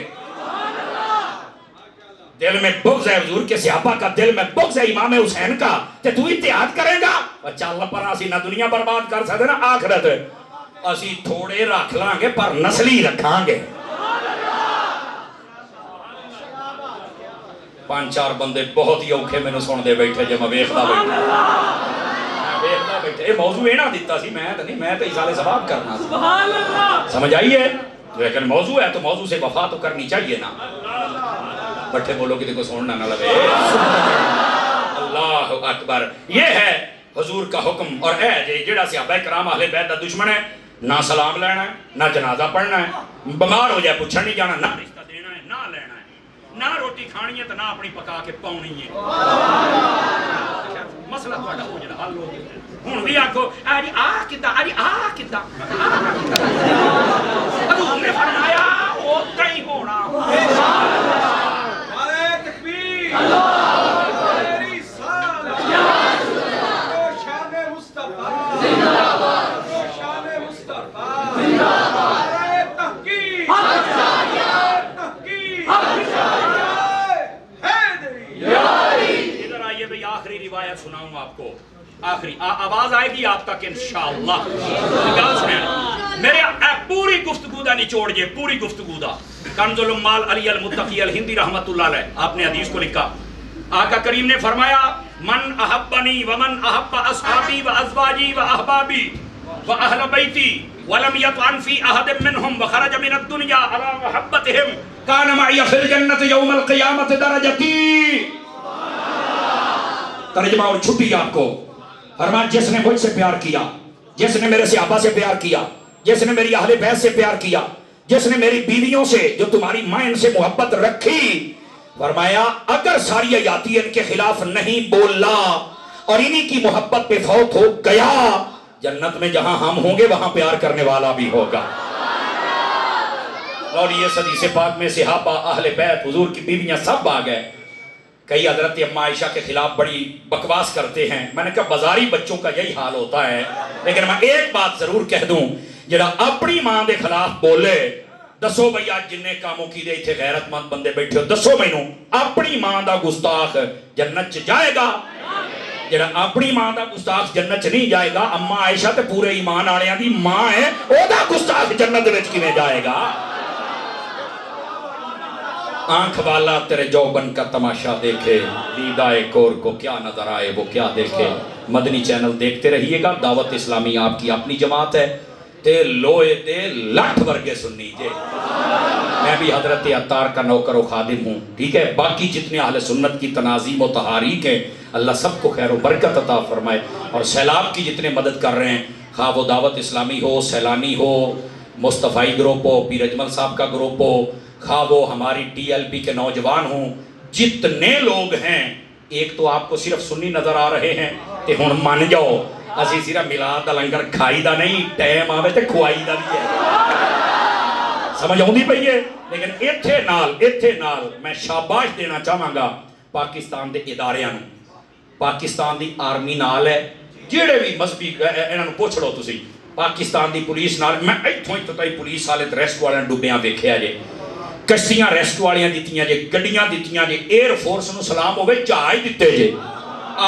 دل میں بغض ہے حضور کے صحابہ کا دل میں بغض ہے امام حسین کا تو اتحاد کرے گا اچھا اللہ پر اسی نہ دنیا برباد کر سکتے نا آخرت اسی تھوڑے رکھ لیں گے پر نسلی رکھاں گے 5-4 بندے بہت ہی اوکھے میں نے سن دے بیٹھے جب میں ویکھدا بیٹھے یہ موضوع اینا دیتا سی میں تو نہیں میں تو ایسالے ثواب کرنا سی سمجھ آئیے لیکن موضوع ہے تو موضوع سے وفا تو کرنی چاہیے نا بٹھے بولو کہ دیکھو سننا نہ لگے اللہ اکبر یہ ہے حضور کا حکم اور اے جڑا صحابہ کرام اہل بیت دا دشمن ہے نہ سلام لینا ہے نہ جنازہ پڑھنا ہے، بیمار ہو جائے پوچھنا نہیں جانا، نہ رشتہ دینا ہے نہ لینا ہے، نہ روٹی کھانی ہے تو نہ اپنی پکا کے پاؤنی ہے۔ مسئلہ تھوڑا ہو جائے حل ہو گیا۔ ہوں بھی آکھو آج آ کدہ حضور نے فرمایا ہوتا ہی ہونا۔ نعرہ تکبیر، میری سال، شان مصطفیٰ، شان مصطفیٰ، نعرہ تحقیق، تحقیق، حیدری۔ ادھر آئیے بھئی آخری روایت سناؤں آپ کو، آخری آواز آئے گی آپ تک انشاءاللہ۔ گل سنیں میرے پوری گفتگو دا نچوڑ جے، پوری گفتگو دا۔ کنز العمال علی المتقی الہندی رحمت اللہ علیہ آپ نے حدیث کو لکھا، آقا کریم نے فرمایا من احبنی ومن احب اصحابی و ازواجی و احبابی و اہل بیتی ولم یطعن فی احد منہم وخرج من الدنیا علی محبتہم کان معی فی الجنت یوم القیامت درجتی۔ ترجمہ اور چھٹی آپ کو، فرمان جس نے مجھ سے پیار کیا، جس نے میرے صحابہ سے پیار کیا، جس نے میری اہل بیت سے پیار کیا، جس نے میری بیویوں سے جو تمہاری ماں ان سے محبت رکھی، فرمایا اگر ساری حیاتی ان کے خلاف نہیں بولا اور انہی کی محبت پہ فوت ہو گیا، جنت میں جہاں ہم ہوں گے وہاں پیار کرنے والا بھی ہوگا۔ اور یہ حدیث پاک میں صحابہ اہل بیت حضور کی بیویاں سب آ گئے۔ کئی حضرت اما عائشہ کے خلاف بڑی بکواس کرتے ہیں، میں نے کہا بازاری بچوں کا یہی حال ہوتا ہے، لیکن میں ایک بات ضرور کہہ دوں، جڑا اپنی ماں دے خلاف بولے، دسو بھئی آج جننے کاموں کی دے تھے غیرت مند بندے بیٹھے ہو، دسو مینوں اپنی ماں دا گستاخ جنت چ جائے گا؟ جڑا اپنی ماں دا گستاخ جنت چ نہیں جائے گا، اما عائشہ تے پورے ایمان والیاں دی ماں ہے، او دا گستاخ جنت وچ کیویں جائے گا؟ آنکھ والا تیرے جوبن کا تماشا دیکھے، دیدائے کور کو کیا نظر آئے وہ کیا دیکھے۔ مدنی چینل دیکھتے رہیے گا، دعوت اسلامی آپ کی اپنی جماعت ہے، تے لوئے تے لٹھ ورگے سننی جے۔ میں بھی حضرت عطار کا نوکر و خادم ہوں، ٹھیک ہے؟ باقی جتنے اہل سنت کی تناظیم و تحاریک ہیں، اللہ سب کو خیر و برکت عطا فرمائے۔ اور سیلاب کی جتنے مدد کر رہے ہیں، خواہ وہ دعوت اسلامی ہو، سیلانی ہو، مصطفی گروپ ہو، پیر اجمل صاحب کا گروپ ہو، خواہ وہ ہماری ٹی ایل پی کے نوجوان ہوں، جتنے لوگ ہیں، ایک تو آپ کو صرف سنی نظر آ رہے ہیں کہ ہن مان جاؤ اسی صرف میلاد دا لنگر کھائی دا نہیں، ٹائم آوے تے کھوائی دا بھی ہے۔ سمجھ آؤندی پئی ہے؟ لیکن ایتھے نال میں شاباش دینا چاہواں گا پاکستان دے اداریاں نوں، پاکستان دی آرمی نال ہے، جڑے بھی مذہبی انہاں نوں پوچھ لو تسی، پاکستان دی پولیس نال، میں ایتھوں تائی پولیس والے تے ریسکیو والے ڈوبیاں ویکھیا جے، کشتیاں ریسکیو والیاں دتیاں جے، گڈیاں دتیاں جے، ایئر فورس نوں سلام ہوے جہاز دتے جے،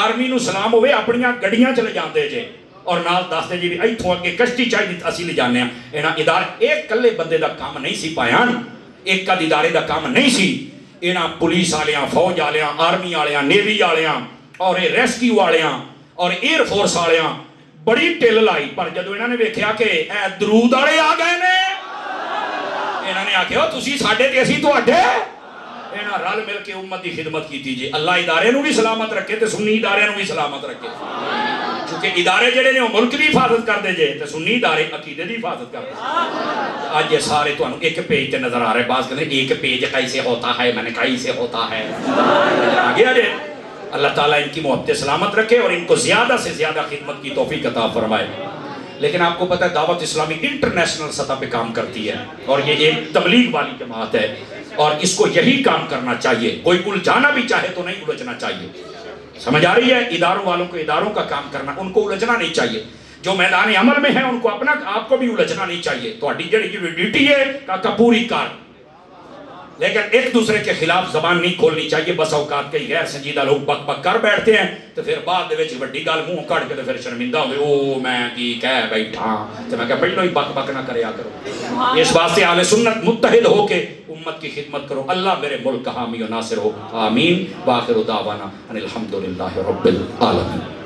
آرمی نوں سلام ہوے اپنیاں گڈیاں چ لے جاندے جے، اور نال دستے جی بھی ایتھوں اگے کشتی چاہیے اسی لے جانے ہیں۔ انہاں ادارے ایک کلے بندے دا کام نہیں سی پایان، ایک کد ادارے دا کام نہیں سی، انہاں پولیس والیاں، فوج والیاں، آرمی والیاں، نیوی والیاں اور ریسکیو والیاں اور ایئر فورس والیاں بڑی ٹل لائی، پر جدو انہاں نے ویکھیا کہ اے درود والے آ گئے نے، انہاں نے آکھیا تسی ساڈے تے اسی تواڈے، انہاں رل مل کے امت دی خدمت کیتی جی۔ اللہ ادارے نوں بھی سلامت رکھے تے سنی ادارے نوں بھی سلامت رکھے، کیونکہ ادارے جڑے نے ملک دی حفاظت کردے جے تے سنی ادارے عقیدے دی حفاظت کردے۔ آج یہ سارے تانوں ایک پیج تے نظر آ رہے، بعض کہتے ہیں ایک پیج کیسے ہوتا ہے، میں نے کیسے ہوتا ہے، آگے آجے۔ اللہ تعالیٰ ان کی محبت سلامت رکھے اور ان کو زیادہ سے زیادہ خدمت کی توفیق عطا فرمائے۔ لیکن آپ کو پتہ ہے دعوت اسلامی انٹرنیشنل سطح پہ کام کرتی ہے اور یہ ایک تبلیغ والی جماعت ہے اور اس کو یہی کام کرنا چاہیے، کوئی الجھانا بھی چاہے تو نہیں الجھنا چاہیے، سمجھ آ رہی ہے؟ اداروں والوں کو اداروں کا کام کرنا، ان کو الجھنا نہیں چاہیے، جو میدان عمل میں ہیں ان کو اپنا آپ کو بھی الجھنا نہیں چاہیے، تو جڑی ڈیوٹی ہے کا پوری کار، لیکن ایک دوسرے کے خلاف زبان نہیں کھولنی چاہیے۔ بس اوقات کئی غیر سنجیدہ لوگ بک بک کر بیٹھتے ہیں تو پھر بعد دے وچ وڈی گل منہ کڑ کے پھر شرمندہ ہوئے، او میں کی کہہ بیٹھا، تو میں کہا پہلو ہی بک بک نہ کریا کرو۔ اس واسطے اہل سنت متحد ہو کے امت کی خدمت کرو، اللہ میرے ملک کا حامی و ناصر ہو، آمین۔ وآخر دعوانا ان الحمدللہ رب العالمین۔